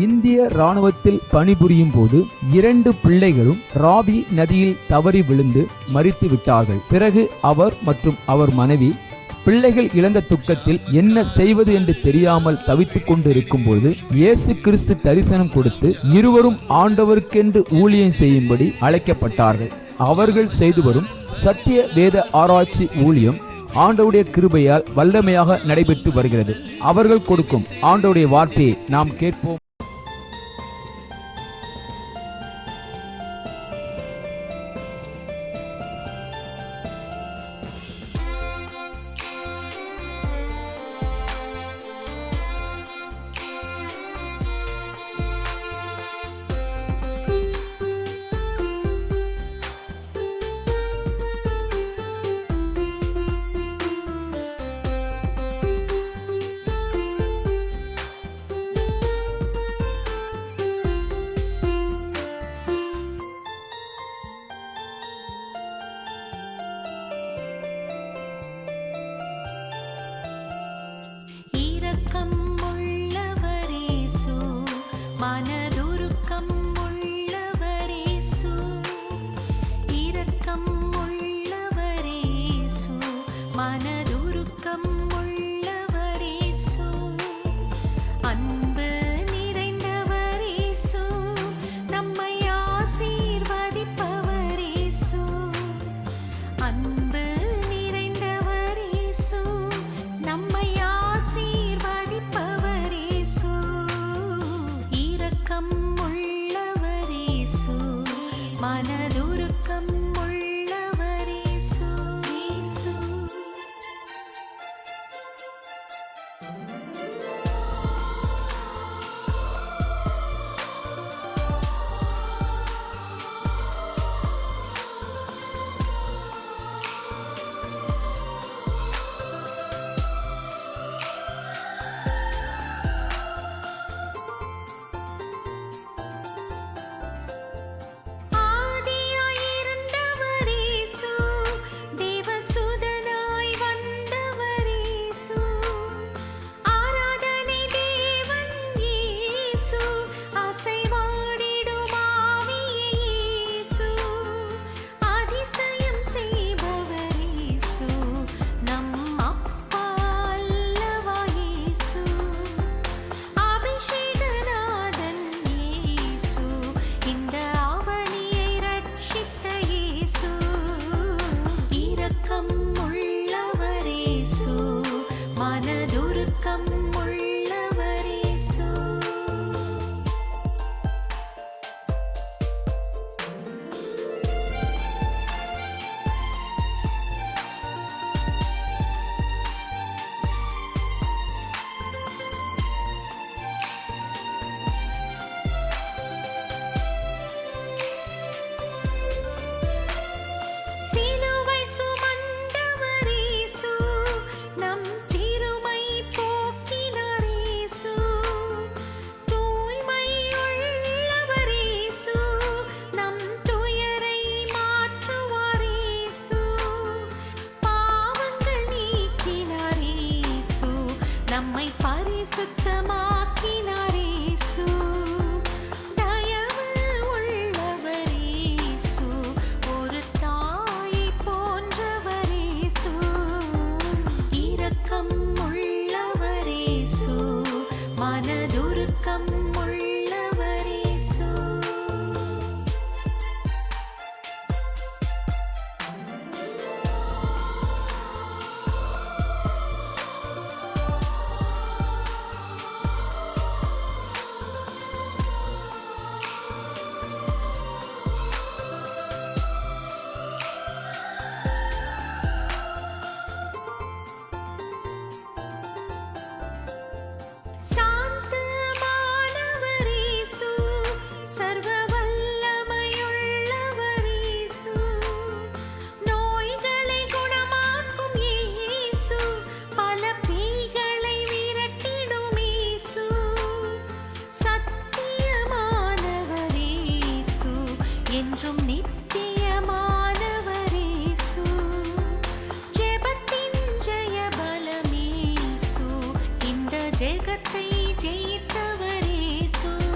இந்திய இராணுவத்தில் பணிபுரியும் போது 2 பிள்ளைகளும் ராவி நதியில் தவறி விழுந்து மரித்து விட்டார்கள். பிறகு அவர் மற்றும் அவர் மனைவி பிள்ளைகள் இழந்த துக்கத்தில் என்ன செய்வது என்று தெரியாமல் தவித்துக் கொண்டு இருக்கும் போது இயேசு கிறிஸ்து தரிசனம் கொடுத்து இருவரும் ஆண்டவருக்கென்று ஊழியம் செய்யும்படி அழைக்கப்பட்டார்கள். அவர்கள் செய்து வரும் சத்திய வேத ஆராய்ச்சி ஊழியம் ஆண்டவருடைய கிருபையால் வல்லமையாக நடைபெற்று வருகிறது. அவர்கள் கொடுக்கும் ஆண்டவருடைய வார்த்தையை நாம் கேட்போம். ஜெகத்தை ஜெயித்தவரேசு.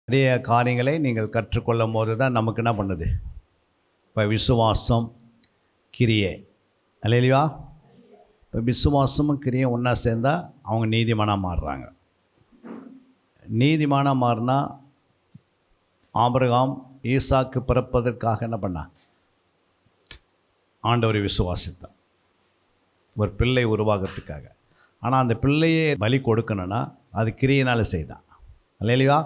நிறைய காரியங்களை நீங்கள் கற்றுக்கொள்ளும் போது தான் நமக்கு என்ன பண்ணுது? இப்போ விசுவாசம், கிரியை, அல்லேலூயா. இப்போ விசுவாசமும் கிரியும் ஒன்றா சேர்ந்தால் அவங்க நீதிமானாக மாறுறாங்க. நீதிமானாக மாறினா ஆபிரகாம் ஈசாக்கு பிறப்பதற்காக என்ன பண்ணான்? ஆண்டவரை விசுவாசித்தான், ஒரு பிள்ளை உருவாகிறதுக்காக. ஆனால் அந்த பிள்ளையை பலி கொடுக்கணுன்னா அது கிரியினால் செய்தான், அல்லேலூயா.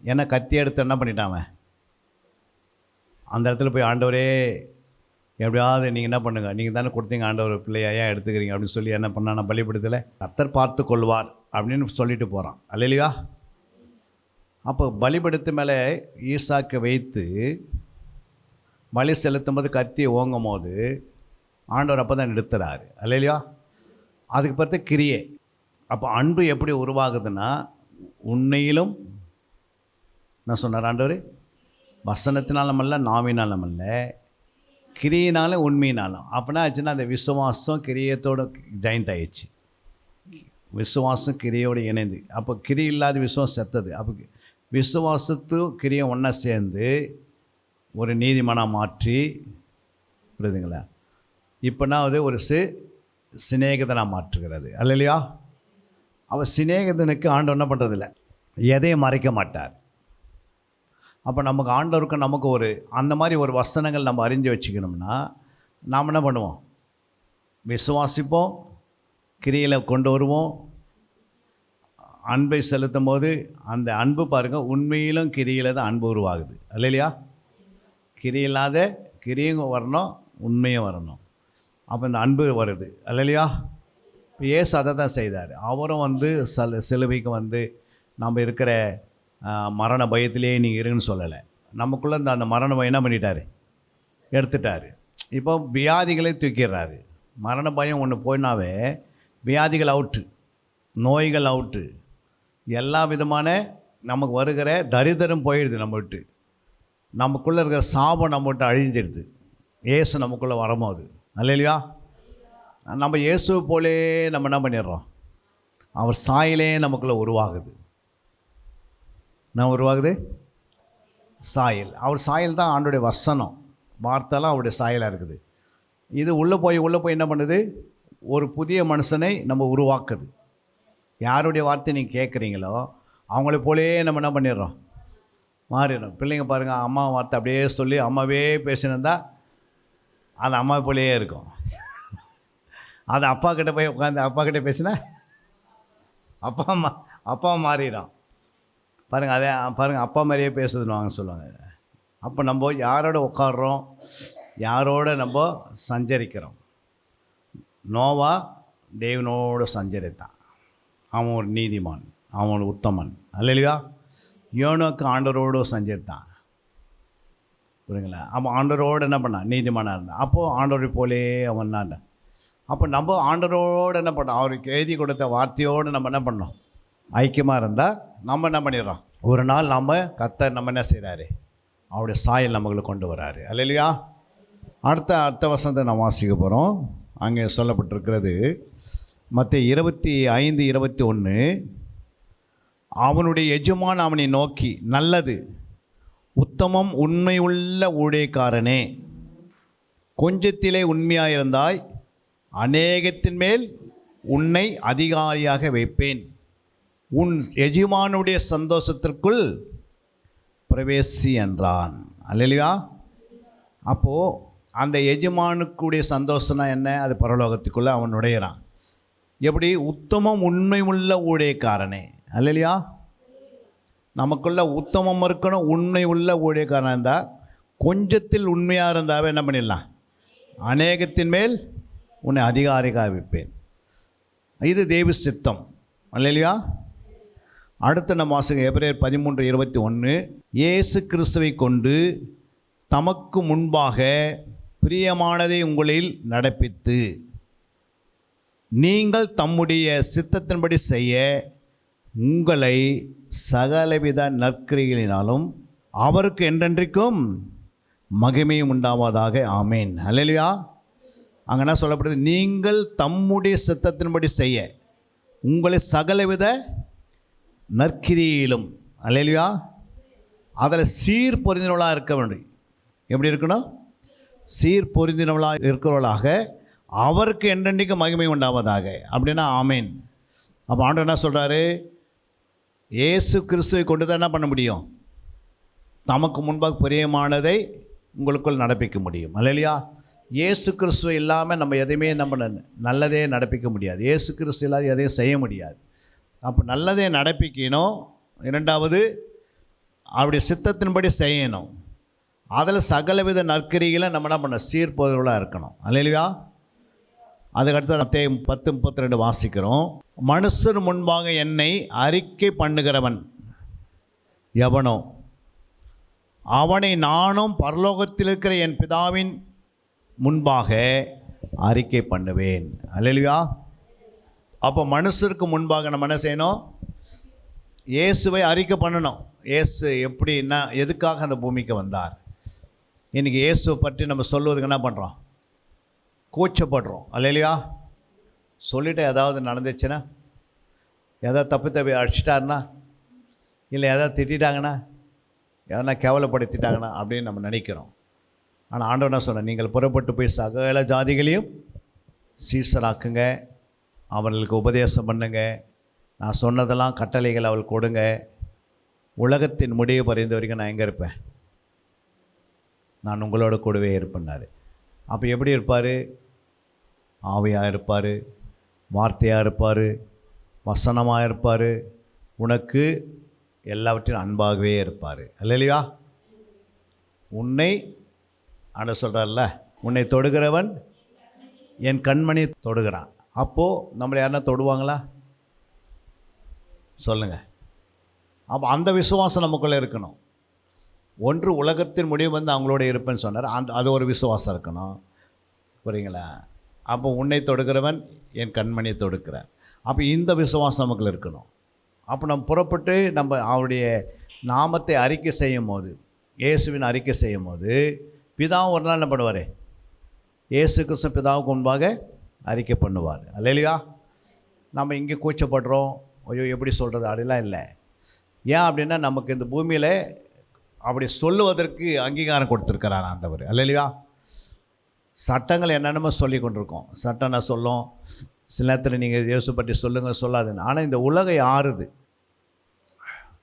ஏன்னா கத்தி எடுத்து என்ன பண்ணிட்டான் அவன்? அந்த இடத்துல போய் ஆண்டவரே எப்படியாவது நீங்கள் என்ன பண்ணுங்கள், நீங்கள் தானே கொடுத்தீங்க ஆண்டவர், பிள்ளையா ஏன் எடுத்துக்கிறீங்க அப்படின்னு சொல்லி என்ன பண்ணான்னா பலிபடுத்தலை. கர்த்தர் பார்த்து கொள்வார் அப்படின்னு சொல்லிட்டு போகிறான், அல்லேலூயா. அப்போ பலிபடுத்து மேலே ஈசாக்கை வைத்து பலி செலுத்தும் போது கத்தியை ஓங்கும் போது ஆண்டவர் அப்போ தான் நிறுத்துறாரு, அல்லேலூயா. அதுக்கு பிறகு கிரியை. அப்போ அன்பு எப்படி உருவாகுதுன்னா, உண்மையிலும் நான் சொன்னார் ஆண்டவர், வசனத்தினாலும் அல்ல, நாவினாலும் அல்ல, கிரியினாலும் உண்மையினாலும். அப்படின்னா ஆச்சுன்னா அந்த விசுவாசம் கிரியத்தோடு ஜாயிண்ட் ஆயிடுச்சு, விசுவாசம் கிரியோடு இணைந்து. அப்போ கிரி இல்லாத விசுவாசம் செத்தது. அப்போ விசுவாசத்து கிரியை ஒன்றா சேர்ந்து ஒரு நீதிமானாக மாற்றி, புரியுதுங்களா? இப்போனா அது ஒரு சிநேகிதனாக மாற்றுகிறது, அல்லையா. அவள் சிநேகிதனுக்கு ஆண்டவர் என்ன பண்ணுறதில்ல, எதையும் மறைக்க மாட்டார். அப்போ நமக்கு ஆண்டவருக்கு நமக்கு ஒரு அந்த மாதிரி ஒரு வசனங்கள் நம்ம அறிஞ்சு வச்சுக்கணும்னா நாம் என்ன பண்ணுவோம்? விசுவாசிப்போம், கிரியில் கொண்டு வருவோம். அன்பை செலுத்தும் போது அந்த அன்பு பாருங்கள், உண்மையிலும் கிரியில் தான் அன்பு உருவாகுது, அல்லையா. கிரி இல்லாத கிரியும் வரணும், உண்மையும் வரணும். அப்போ இந்த அன்பு வருது, அல்லையா. இப்போ இயேசு அதை தான் செய்தார். அவரும் சிலுவைக்கு நம்ம இருக்கிற மரண பயத்திலே நீங்கள் இருங்கன்னு சொல்லலை. நமக்குள்ளே அந்த மரண பயம் என்ன பண்ணிட்டார்? எடுத்துட்டார். இப்போ வியாதிகளை தூக்கிடுறாரு. மரண பயம் ஒன்று போயினாவே வியாதிகள் அவுட்டு, நோய்கள் அவுட்டு, எல்லா விதமான நமக்கு வருகிற தரித்திரம் போயிடுது. நம்ம விட்டு நமக்குள்ளே இருக்கிற சாபம் நம்ம விட்டு அழிஞ்சிடுது இயேசு நமக்குள்ளே வரும்போது, அல்லேலூயா. நம்ம இயேசுவை போலே நம்ம என்ன பண்ணிடுறோம்? அவர் சாயலே நமக்குள்ளே உருவாகுது. நான் உருவாகுது சாயல். அவர் சாயல் தான் ஆண்டோடைய வசனம், வார்த்தைலாம் அவருடைய சாயலாக இருக்குது. இது உள்ளே போய் என்ன பண்ணுது? ஒரு புதிய மனுஷனை நம்ம உருவாக்குது. யாருடைய வார்த்தை நீங்கள் கேட்குறீங்களோ அவங்கள போலே நம்ம என்ன பண்ணிடுறோம்? மாறிடும். பிள்ளைங்க பாருங்கள், அம்மா வார்த்தை அப்படியே சொல்லி அம்மாவே பேசினிருந்தா அது அம்மா போலேயே இருக்கும். அது அப்பா கிட்டே போய் உட்காந்து அப்பா கிட்டே பேசினா அப்பா மாறிடும். பாருங்கள், அதே பாருங்கள், அப்பா மாதிரியே பேசுதுன்னு வாங்க சொல்லுவாங்க. அப்போ நம்ம யாரோட உட்காடுறோம், யாரோட நம்ம சஞ்சரிக்கிறோம். நோவா தேவனோடு சஞ்சரித்தான், அவன் ஒரு நீதிமான், அவன் ஒரு உத்தமன், அல்லேலூயா. யோனோக்கு ஆண்டவரோடு சஞ்சரித்தான், புரியுங்களா. அப்போ ஆண்டவரோடு என்ன பண்ணான்? நீதிமானாக இருந்தான். அப்போது ஆண்டவரை போலே அவன் தான். அப்போ நம்ம ஆண்டவரோடு என்ன பண்ணோம்? அவருக்கு எழுதி கொடுத்த வார்த்தையோடு நம்ம என்ன பண்ணோம்? ஐக்கியமாக இருந்தால் நம்ம என்ன பண்ணிடுறோம்? ஒரு நாள் நம்ம கர்த்தர் நம்ம என்ன செய்கிறாரு? அவருடைய சாயல் நம்மளுக்கு கொண்டு வராரு, அல்லேலூயா. அடுத்த வசனத்தை நம்ம வாசிக்க போகிறோம். அங்கே சொல்லப்பட்டிருக்கிறது மத்தேயு 25:21. அவனுடைய எஜமான் அவனை நோக்கி, நல்லது உத்தமம் உண்மை உள்ள ஊழியக்காரனே, கொஞ்சத்திலே உண்மையாயிருந்தாய், அநேகத்தின் மேல் உன்னை அதிகாரியாக வைப்பேன், உன் எஜமானுடைய சந்தோஷத்திற்குள் பிரவேசி என்றான், அல்லேலூயா. அப்போது அந்த எஜமானுக்குடைய சந்தோஷம்னா என்ன? அது பரலோகத்துக்குள்ளே அவன் நுழையிறான். எப்படி? உத்தமம் உண்மை உள்ள ஊழியக்காரனே, அல்லேலூயா. நமக்குள்ள உத்தமம் இருக்கணும், உண்மை உள்ள ஊழியக்காரன் இருந்தால், கொஞ்சத்தில் உண்மையாக இருந்தாவே என்ன பண்ணிடலாம்? அநேகத்தின் மேல் உன்னை அதிகாரியாக வைப்பேன். இது தேவ சித்தம், அல்லேலூயா. அடுத்த நம்ம வாசிங்க எபிரேயர் 13:21. இயேசு கிறிஸ்துவை கொண்டு தமக்கு முன்பாக பிரியமானதை உங்களில் நடப்பித்து நீங்கள் தம்முடைய சித்தத்தின்படி செய்ய உங்களை சகலவித நற்கிரிகளினாலும் அவருக்கு என்றென்றைக்கும் மகிமையும் உண்டாவதாக, ஆமேன், அல்லேலூயா. அங்கே என்ன சொல்லப்படுது? நீங்கள் தம்முடைய சித்தத்தின்படி செய்ய உங்களை சகலவித நற்கிரியிலும், அல்லேலூயா. அதில் சீர் பொருந்தினவளாக இருக்க வேண்டும். எப்படி இருக்கணும்? சீர் பொருந்தினவளாக இருக்கிறவளாக அவருக்கு என்றென்றைக்கு மகிமை உண்டாவதாக. அப்படின்னா ஆமேன். அப்போ ஆண்டவர் என்ன சொல்கிறாரு? இயேசு கிறிஸ்துவை கொண்டு தான் என்ன பண்ண முடியும்? தமக்கு முன்பாக பிரியமானதை உங்களுக்குள் நடப்பிக்க முடியும். அல்லேலூயா. இயேசு கிறிஸ்துவை இல்லாமல் நம்ம எதையுமே நம்ம நல்லதே நடப்பிக்க முடியாது. இயேசு கிறிஸ்து இல்லாத எதையும் செய்ய முடியாது. அப்போ நல்லதே நடப்பிக்கணும். இரண்டாவது, அவருடைய சித்தத்தின்படி செய்யணும். அதில் சகலவித நற்கிரிகளை நம்ம என்ன பண்ண சீர்பொருளாக இருக்கணும். அல்லேலூயா. அதுக்கடுத்து மத்தேயு 10:32 வாசிக்கிறோம். மனுஷர் முன்பாக என்னை அறிக்கை பண்ணுகிறவன் எவனோ அவனை நானும் பரலோகத்தில் இருக்கிற என் பிதாவின் முன்பாக அறிக்கை பண்ணுவேன். அல்லேலூயா. அப்போ மனுஷருக்கு முன்பாக நம்ம என்ன செய்யணும்? இயேசுவை அறிக்கை பண்ணணும். இயேசு எப்படின்னா எதுக்காக அந்த பூமிக்கு வந்தார்? இன்றைக்கி இயேசுவை பற்றி நம்ம சொல்லுவதுக்கு என்ன பண்ணுறோம்? கூச்சப்படுறோம். அல்லேலூயா. சொல்லிவிட்டு ஏதாவது நடந்துச்சுன்னா, ஏதாவது தப்பி அடிச்சிட்டாருன்னா, இல்லை ஏதாவது திட்டாங்கன்னா, எதனா கேவலப்படுத்திட்டாங்கன்னா அப்படின்னு நம்ம நினைக்கிறோம். ஆனால் ஆண்டவர் என்ன சொன்னார்? நீங்கள் புறப்பட்டு போய் சகல ஜாதிகளையும் சீசராக்குங்க, அவர்களுக்கு உபதேசம் பண்ணுங்க, நான் சொன்னதெல்லாம் கட்டளைகள் அவள் கொடுங்க, உலகத்தின் முடிவு பறிந்த வரைக்கும் நான் எங்கே இருப்பேன்? நான் உங்களோட கூடவே இருப்பேன்னாரு. அப்போ எப்படி இருப்பார்? ஆவியாக இருப்பார், வார்த்தையாக இருப்பார், வசனமாக இருப்பார், உனக்கு எல்லாவற்றையும் அன்பாகவே இருப்பார். அல்லேலூயா. உன்னை ஆண்ட சொல்கிறார்ல, உன்னை தொடுகிறவன் என் கண்மணி தொடுகிறான். அப்போது நம்மளை யாருன்னா தொடுவாங்களா? சொல்லுங்கள். அப்போ அந்த விசுவாசம் நமக்குள்ளே இருக்கணும். ஒன்று உலகத்தின் முடிவு வந்து அவங்களோட இருப்பேன்னு சொன்னார். அது ஒரு விசுவாசம் இருக்கணும். புரியுங்களா? அப்போ உன்னை தொடுக்கிறவன் என் கண்மணியை தொடுக்கிறார். அப்போ இந்த விசுவாசம் நமக்குள்ள இருக்கணும். அப்போ நம்ம புறப்பட்டு நம்ம அவருடைய நாமத்தை அறிக்கை செய்யும் போது, இயேசுவின் அறிக்கை செய்யும் போது, பிதாவும் ஒரு நாள் என்ன பண்ணுவார்? இயேசு கிறிஸ்து பிதாவுக்கு முன்பாக அறிக்கை பண்ணுவார். அல்லேலூயா. நம்ம இங்கே கூச்சப்படுறோம், ஐயோ எப்படி சொல்கிறது அப்படிலாம் இல்லை. ஏன் அப்படின்னா நமக்கு இந்த பூமியில் அப்படி சொல்லுவதற்கு அங்கீகாரம் கொடுத்துருக்கிறார் ஆண்டவர். அல்லேலூயா. சட்டங்கள் என்னென்னமோ சொல்லி கொண்டிருக்கோம். சட்டம் நான் சொல்லும், சில நேரத்தில் நீங்கள் இயேசு பற்றி சொல்லுங்கள் சொல்லாதுன்னு. ஆனால் இந்த உலகம் யாருது?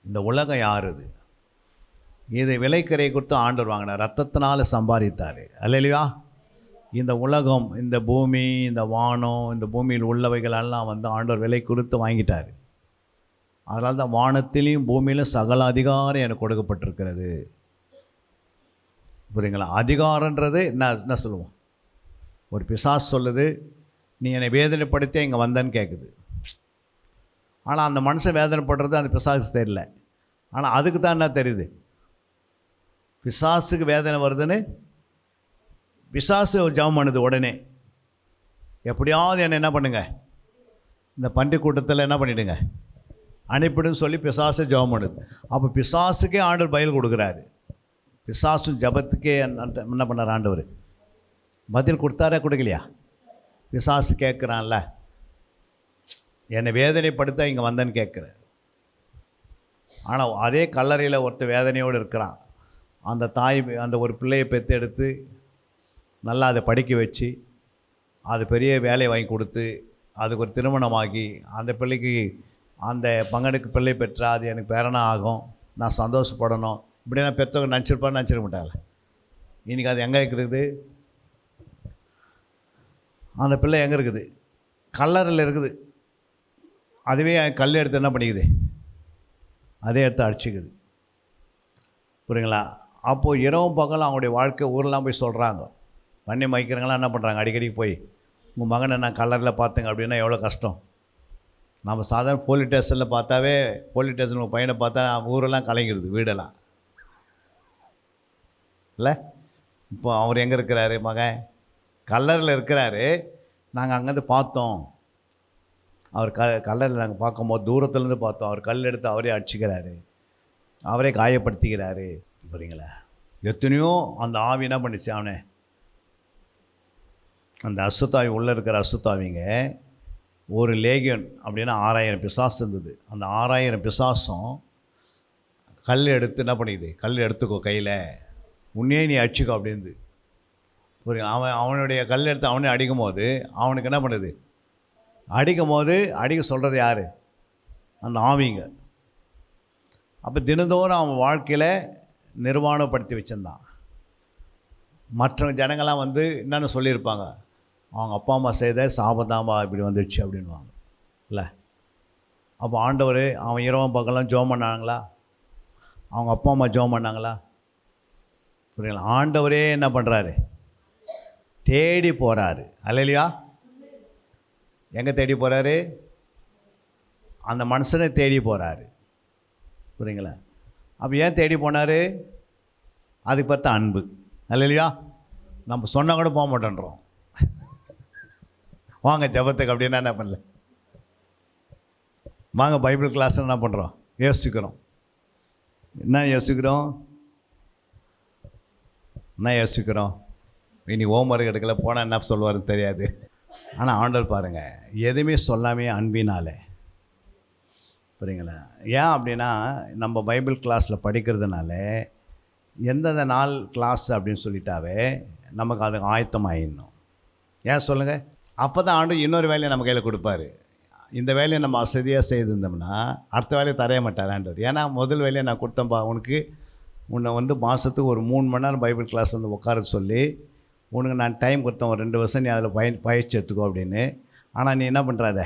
இந்த உலகம் யாருது? இதை விலைக்கரையை கொடுத்து ஆண்டவர் வாங்கினார், ரத்தத்தினால் சம்பாதித்தார். அல்லேலூயா. இந்த உலகம், இந்த பூமி, இந்த வானம், இந்த பூமியில் உள்ளவைகளெல்லாம் வந்து ஆண்டவர் விலை கொடுத்து வாங்கிட்டார். அதனால தான் வானத்திலையும் பூமியிலும் சகல அதிகாரம் எனக்கு கொடுக்கப்பட்டிருக்கிறது. புரியுங்களா? அதிகாரன்றது என்ன சொல்லுவோம்? ஒரு பிசாசு சொல்லுது, நீ என்னை வேதனைப்படுத்தி இங்கே வந்தேன்னு கேட்குது. ஆனால் அந்த மனுஷன் வேதனைப்படுறது அந்த பிசாசுக்கு தெரியல. ஆனால் அதுக்கு தான் என்ன தெரியுது? பிசாசுக்கு வேதனை வருதுன்னு பிசாசு ஜெபம் பண்ணுது. உடனே எப்படியாவது என்னை என்ன பண்ணுங்க, இந்த பன்றி கூட்டத்தில் என்ன பண்ணிவிடுங்க, அனுப்பிடுன்னு சொல்லி பிசாசு ஜெபம் பண்ணுது. அப்போ பிசாசுக்கே ஆண்டவர் பதில் கொடுக்குறாரு. பிசாசு ஜபத்துக்கே என்ன பண்ணார் ஆண்டவர்? பதில் கொடுத்தாரா கொடுக்கலையா? பிசாசு கேட்குறான்ல, என்னை வேதனைப்படுத்த இங்கே வந்தேன்னு கேட்குறேன். ஆனால் அதே கல்லறையில் ஒருத்தர் வேதனையோடு இருக்கிறான். அந்த தாய் அந்த ஒரு பிள்ளையை பெற்று எடுத்து நல்லா அதை படிக்க வச்சு, அது பெரிய வேலையை வாங்கி கொடுத்து, அதுக்கு ஒரு திருமணமாகி, அந்த பிள்ளைக்கு அந்த பங்கனுக்கு பிள்ளை பெற்றால் அது எனக்கு பேரனா ஆகும், நான் சந்தோஷப்படணும், இப்படி நான் பெற்றவங்க நினச்சிருப்பான்னு நினச்சிட மாட்டாங்களே. இன்றைக்கி அது எங்கே இருக்குது? அந்த பிள்ளை எங்கே இருக்குது? கல்லறையில் இருக்குது. அதுவே கல் எடுத்து என்ன பண்ணிக்குது? அதே எடுத்து அடிச்சுக்குது. புரியுங்களா? அப்போது இரவும் பகலும் அவங்களுடைய வாழ்க்கை ஊரெலாம் போய் சொல்கிறாங்க. பண்ணி மயக்கிறவங்களாம் என்ன பண்ணுறாங்க? அடிக்கடி போய் உங்கள் மகனை நான் கல்லறையில் பார்த்தேங்க அப்படின்னா எவ்வளோ கஷ்டம். நம்ம சாதாரண போலீஸ் ஸ்டேஷனில் பார்த்தாவே, போலீஸ் ஸ்டேஷனில் உங்கள் பையனை பார்த்தா ஊரெல்லாம் கலங்கிடுது, வீடெல்லாம் இல்லை. இப்போ அவர் எங்கே இருக்கிறாரு? மகன் கல்லறையில் இருக்கிறாரு. நாங்கள் அங்கேருந்து பார்த்தோம், அவர் கல்லறையில் நாங்கள் பார்க்கும்போது தூரத்துலேருந்து பார்த்தோம், அவர் கல் எடுத்து அவரே அடிச்சுக்கிறாரு, அவரே காயப்படுத்திக்கிறாரு. புரியுங்களா? எத்தனையோ அந்த ஆவி என்ன பண்ணிச்சு அவனை, அந்த அசுத்தாவி உள்ளே இருக்கிற அசுத்தாவிங்க ஒரு லேகியன் அப்படின்னா 6000 பிசாசு இருந்தது. அந்த 6000 பிசாசும் கல் எடுத்து என்ன பண்ணிக்குது, கல் எடுத்துக்கோ கையில், உன்னே நீ அடிச்சுக்கோ அப்படின்னு. புரியுங்க? அவனுடைய கல் எடுத்து அவனே அடிக்கும் போது அவனுக்கு என்ன பண்ணுது, அடிக்கும் போது அடிக்க சொல்கிறது யார்? அந்த ஆவிங்க. அப்போ தினந்தோறும் அவன் வாழ்க்கையில் நிர்வாணப்படுத்தி வச்சுருந்தான். மற்ற ஜனங்கள்லாம் வந்து என்னென்னு சொல்லியிருப்பாங்க, அவங்க அப்பா அம்மா செய்த சாபதாமா இப்படி வந்துடுச்சு அப்படின்வாங்க இல்லை. அப்போ ஆண்டவர் அவன் இரவும் பகலாம் ஜெபம் பண்ணாங்களா? அவங்க அப்பா அம்மா ஜெபம் பண்ணாங்களா? புரியுங்களா? ஆண்டவரே என்ன பண்ணுறாரு, தேடி போகிறாரு. அல்லேலூயா. எங்கே தேடி போகிறாரு? அந்த மனுஷனை தேடி போகிறாரு. புரியுங்களா? அப்போ ஏன் தேடி போனார்? அதுக்கு பார்த்தா அன்பு. அல்லேலூயா. நம்ம சொன்னால் கூட போக மாட்டேன்றோம். வாங்க ஜெபத்துக்கு அப்படின்னா என்ன பண்ணல, வாங்க பைபிள் கிளாஸ் என்ன பண்ணுறோம், யோசிக்கிறோம். என்ன யோசிக்கிறோம்? இனி ஹோம்ஒர்க் எடுக்கல, போனால் என்ன சொல்லுவாருன்னு தெரியாது. ஆனால் ஆண்டவர் பாருங்கள், எதுவுமே சொல்லாமே அன்பினாலே. புரியுங்களா? ஏன் அப்படின்னா நம்ம பைபிள் கிளாஸில் படிக்கிறதுனால எந்தெந்த நாள் கிளாஸ் அப்படின்னு சொல்லிட்டாவே நமக்கு அதுக்கு ஆயத்தமாகிடணும். ஏன் சொல்லுங்கள்? அப்போ தான் ஆண்டு இன்னொரு வேலையை நம்ம கையில் கொடுப்பாரு. இந்த வேலையை நம்ம வசதியாக செய்திருந்தோம்னா அடுத்த வேலையை தரைய மாட்டார் ஆண்டவர். ஏன்னா முதல் வேலையை நான் கொடுத்தேன்ப்பா உனக்கு, உன்னை வந்து மாதத்துக்கு ஒரு 3 மணி நேரம் பைபிள் கிளாஸ் வந்து உட்கார சொல்லி உனக்கு நான் டைம் கொடுத்தேன், ஒரு 2 வருஷம் நீ அதில் பயிற்சி எடுத்துக்கோ அப்படின்னு. ஆனால் நீ என்ன பண்ணுறாத,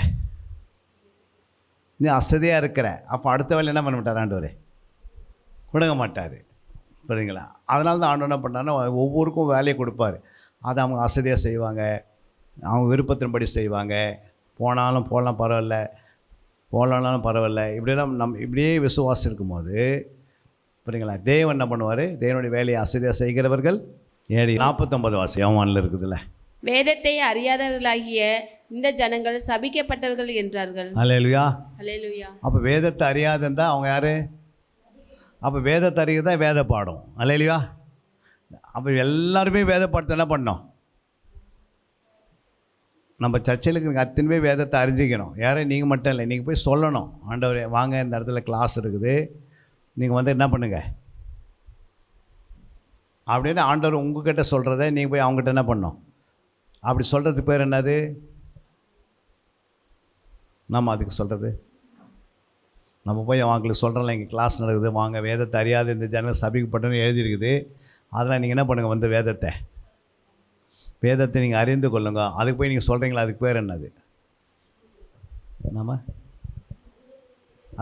நீ அசதியாக இருக்கிற. அப்போ அடுத்த வேலை என்ன பண்ண மாட்டார் ஆண்டவர், கொடுக்க மாட்டார். புரியுங்களா? அதனால தான் ஆண்டவர் என்ன பண்ணாருன்னா ஒவ்வொருக்கும் வேலையை கொடுப்பார். அதை அவங்க அசதியாக செய்வாங்க, அவங்க விருப்பத்தின்படி செய்வாங்க. போனாலும் போகலாம் பரவாயில்ல, போகலனாலும் பரவாயில்ல, இப்படியெல்லாம் இப்படியே விசுவாசம் இருக்கும்போது புரியுங்களா, தேவன் என்ன பண்ணுவார், தேவனுடைய வேலையை அசதியாக செய்கிறவர்கள் 49 வாசி யோவானில் இருக்குதுல்ல, வேதத்தை அறியாதவர்களாகிய இந்த ஜனங்கள் சபிக்கப்பட்டவர்கள் என்றார்கள். அல்லேலூயா. அல்லேலூயா. அப்போ வேதத்தை அறியாதுன்னா அவங்க யார்? அப்போ வேதத்தை அறியதான் வேத பாடம். அல்லேலூயா. அப்போ எல்லாருமே வேத பாடத்தை என்ன பண்ணோம், நம்ம சர்ச்சையிலுக்கு அத்தனை போய் வேதத்தை அறிஞ்சிக்கணும். யாரும் நீங்கள் மட்டும் இல்லை, நீங்கள் போய் சொல்லணும், ஆண்டவரே வாங்க இந்த இடத்துல கிளாஸ் இருக்குது, நீங்கள் வந்து என்ன பண்ணுங்கள் அப்படின்னு ஆண்டவர் உங்ககிட்ட சொல்கிறத நீங்கள் போய் அவங்ககிட்ட என்ன பண்ணணும். அப்படி சொல்கிறதுக்கு பேர் என்னது? நம்ம அதுக்கு சொல்கிறது, நம்ம போய் அவங்களுக்கு சொல்கிறோம்ல, இங்கே கிளாஸ் நடக்குது, வாங்க வேதத்தை அறியாத இந்த ஜனங்கள் சபிக்கப்பட்டன்னு எழுதியிருக்குது, அதெல்லாம் நீங்கள் என்ன பண்ணுங்கள், வந்து வேதத்தை நீங்கள் அறிந்து கொள்ளுங்க. அதுக்கு போய் நீங்கள் சொல்கிறீங்களா, அதுக்கு பேர் என்னது? நம்ம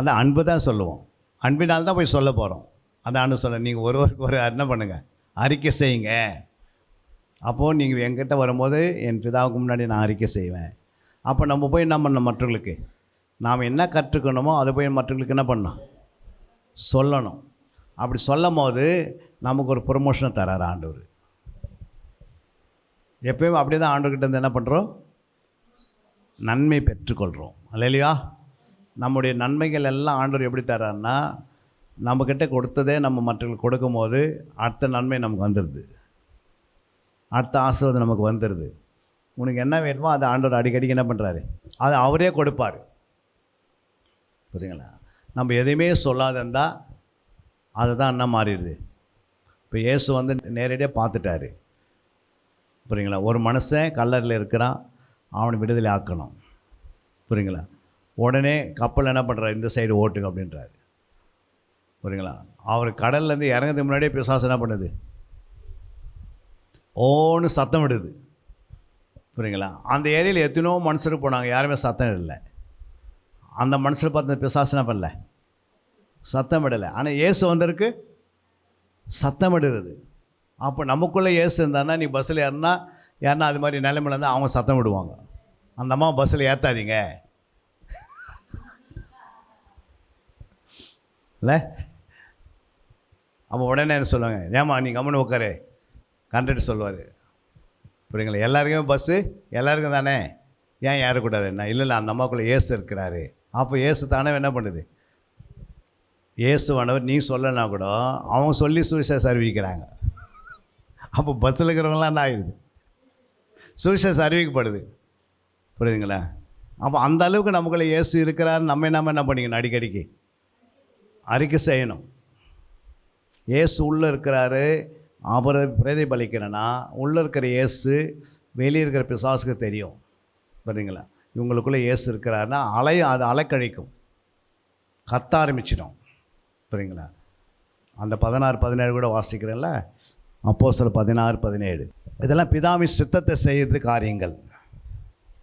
அந்த அன்பு தான் சொல்லுவோம். அன்பினால் தான் போய் சொல்ல போகிறோம். அந்த அன்பு சொல்ல நீங்கள் ஒருவருக்கு ஒரு என்ன பண்ணுங்கள், அறிக்கை செய்யுங்க. அப்போது நீங்கள் என்கிட்ட வரும்போது என் பிதாவுக்கு முன்னாடி நான் அறிக்கை செய்வேன். அப்போ நம்ம போய் என்ன பண்ணணும், மற்றவர்களுக்கு நாம் என்ன கற்றுக்கணுமோ அதை போய் மற்றவர்களுக்கு என்ன பண்ணணும், சொல்லணும். அப்படி சொல்லும் போது நமக்கு ஒரு ப்ரொமோஷனை தரார் ஆண்டவர். எப்பயும் அப்படி தான் ஆண்டவர்கிட்ட இருந்து என்ன பண்ணுறோம், நன்மை பெற்றுக்கொள்கிறோம். அல்லேலூயா. நம்முடைய நன்மைகள் எல்லாம் ஆண்டவர் எப்படி தராருன்னா, நம்மக்கிட்ட கொடுத்ததே நம்ம மற்றவர்களுக்கு கொடுக்கும் போது அடுத்த நன்மை நமக்கு வந்துடுது, அடுத்த ஆசீர்வாதம் நமக்கு வந்துடுது. உனக்கு என்ன வேணுமோ அதை ஆண்டவர் அடிக்கடிக்கு என்ன பண்ணுறாரு, அதை அவரே கொடுப்பார். புரியுங்களா? நம்ம எதையுமே சொல்லாதந்தா அதை தான் என்ன மாறிடுது. இப்போ இயேசு வந்து நேரடியாக பார்த்துட்டாரு. புரியுங்களா? ஒரு மனுஷன் கல்லறையில் இருக்கிறான், அவனை விடுதலை ஆக்கணும். புரியுங்களா? உடனே கப்பல் என்ன பண்ணுறாரு, இந்த சைடு ஓட்டுங்க அப்படின்றாரு. புரியுங்களா? அவர் கடல்லேருந்து இறங்கிறதுக்கு முன்னாடியே பிசாசு என்ன பண்ணுது, ஓன்னு சத்தம் விடுது. புரியுங்களா? அந்த ஏரியாவில் எத்தனையோ மனுஷருக்கு போனாங்க, யாருமே சத்தம் இல்லை. அந்த மனுஷரை பார்த்து பிசாசு என்ன பண்ணல, சத்தம் விடலை. ஆனால் இயேசு வந்திருக்கு சத்தம் விடுறது. அப்போ நமக்குள்ளே இயேசு இருந்தான்னா, நீ பஸ்ஸில் யாருன்னா அது மாதிரி நிலைமையில் இருந்தால் அவங்க சத்தம் விடுவாங்க, அந்த அம்மா பஸ்ஸில் ஏற்றாதீங்க இல்லை. அப்போ உடனே என்ன சொல்லுவாங்க, ஏம்மா நீ கம்முன்னு உட்காரு, கண்டக்டர் சொல்லுவார். புரியுங்களா? எல்லாருக்குமே பஸ்ஸு எல்லாருக்கும் தானே, ஏன் ஏறக்கூடாது என்ன? இல்லை அந்த அம்மாவுக்குள்ளே இயேசு இருக்கிறாரு. அப்போ இயேசு தானே என்ன பண்ணுது, இயேசுவானவர் நீ சொல்லனா கூட அவங்க சொல்லி சுவிசேஷம் அறிவிக்கிறாங்க. அப்போ பஸ்ஸில் இருக்கிறவங்களாம் என்ன ஆகிடுது, சுவிசேஷம் அறிவிக்கப்படுது. புரியுதுங்களா? அப்போ அந்த அளவுக்கு நமக்குள்ளே இயேசு இருக்கிறாரு. நம்ம என்ன பண்ணிக்கணும், அடிக்கடிக்கு அறிக்கை செய்யணும். இயேசு உள்ளே இருக்கிறாரு, அவரை பிரதிபலிக்கிறேன்னா உள்ளே இருக்கிற இயேசு வெளியே இருக்கிற பிசாசுக்கு தெரியும். சரிங்களா? இவங்களுக்குள்ளே இயேசு இருக்கிறாருன்னா அது அலைக்கழிக்கும், கத்த ஆரம்பிச்சிடும். சரிங்களா? அந்த 16-17 கூட வாசிக்கிறேன்ல, அப்போஸ்தலர் 16-17. இதெல்லாம் பிதாவின் சித்தத்தை செய்யறது காரியங்கள்.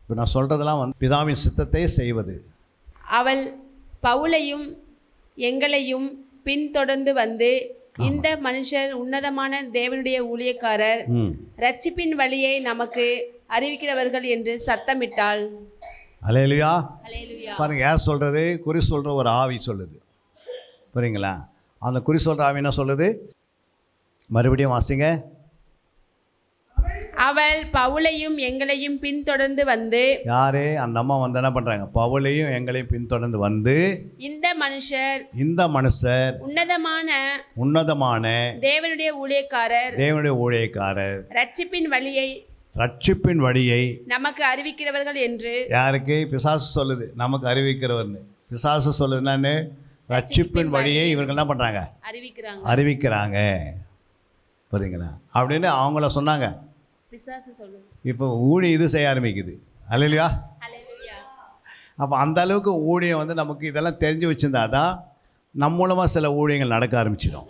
இப்போ நான் சொல்கிறதெல்லாம் வந்து பிதாவின் சித்தத்தை செய்வது. அவள் பவுலையும் எங்களையும் பின்தொடர்ந்து வந்து, இந்த மனுஷர் உன்னதமான தேவனுடைய ஊழியக்காரர், ரட்சிப்பின் வழியை நமக்கு அறிவிக்கிறவர்கள் என்று சத்தமிட்டாள். அல்லேலூயா. அல்லேலூயா. பாருங்க, யார் சொல்கிறது? குறி சொல்கிற ஒரு ஆவி சொல்லுது. புரியுங்களா? அந்த குறி சொல்கிற ஆவி என்ன சொல்லுது? மறுபடியும் வாசிங்க. அவள் பவுலையும் எங்களையும் பின்தொடர்ந்து வந்து, யாரே அந்த அம்மா வந்து என்ன பண்ணுறாங்க? பவுலையும் எங்களையும் பின்தொடர்ந்து வந்து, இந்த மனுஷர் உன்னதமான தேவனுடைய ஊழியக்காரர் ரட்சிப்பின் வழியை நமக்கு அறிவிக்கிறவர்கள் என்று. யாருக்கு? பிசாசு சொல்லுது, நமக்கு அறிவிக்கிறவர்னு. பிசாசு சொல்லுதுன்னு ரட்சிப்பின் வழியை இவர்கள் என்ன பண்ணுறாங்க? அறிவிக்கிறாங்க. புரியுங்களா? அப்படின்னு அவங்கள சொன்னாங்க. இப்போ ஊழியம் இது செய்ய ஆரம்பிக்குது. அல்லேலூயா. அப்போ அந்த அளவுக்கு ஊழியம் வந்து நமக்கு இதெல்லாம் தெரிஞ்சு வச்சுருந்தா தான் நம்ம மூலமாக சில ஊழியங்கள் நடக்க ஆரம்பிச்சிடும்.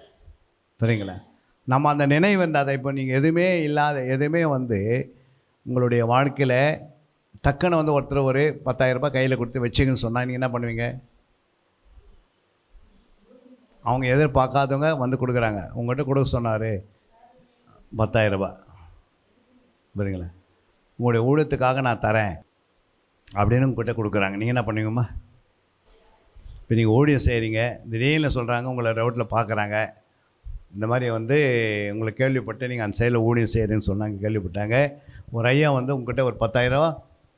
புரியுங்களா? நம்ம அந்த நினைவு வந்து அதை இப்போ நீங்கள் எதுவுமே வந்து உங்களுடைய வாழ்க்கையில் டக்குன்னு வந்து ஒருத்தர் ஒரு 10,000 ரூபாய் கையில் கொடுத்து வச்சுங்கன்னு சொன்னால் நீங்கள் என்ன பண்ணுவீங்க? அவங்க எதிர்பார்க்காதவங்க வந்து கொடுக்குறாங்க. உங்கள்கிட்ட கொடுக்க சொன்னார் 10,000 ரூபாய். புரியுங்களா? உங்களுடைய ஊழியத்துக்காக நான் தரேன் அப்படின்னு உங்கள்கிட்ட கொடுக்குறாங்க. நீங்கள் என்ன பண்ணுவீங்கம்மா? இப்போ நீங்கள் ஊழியம் செய்கிறீங்க, திடீர்னு சொல்கிறாங்க, உங்களை ரோட்டில் பார்க்குறாங்க, இந்த மாதிரி வந்து உங்களை கேள்விப்பட்டு நீங்கள் அந்த சைடில் ஊழியம் செய்கிறேன்னு சொன்னாங்க, கேள்விப்பட்டாங்க. ஒரு ஐயா வந்து உங்கள்கிட்ட ஒரு 10,000 ரூபா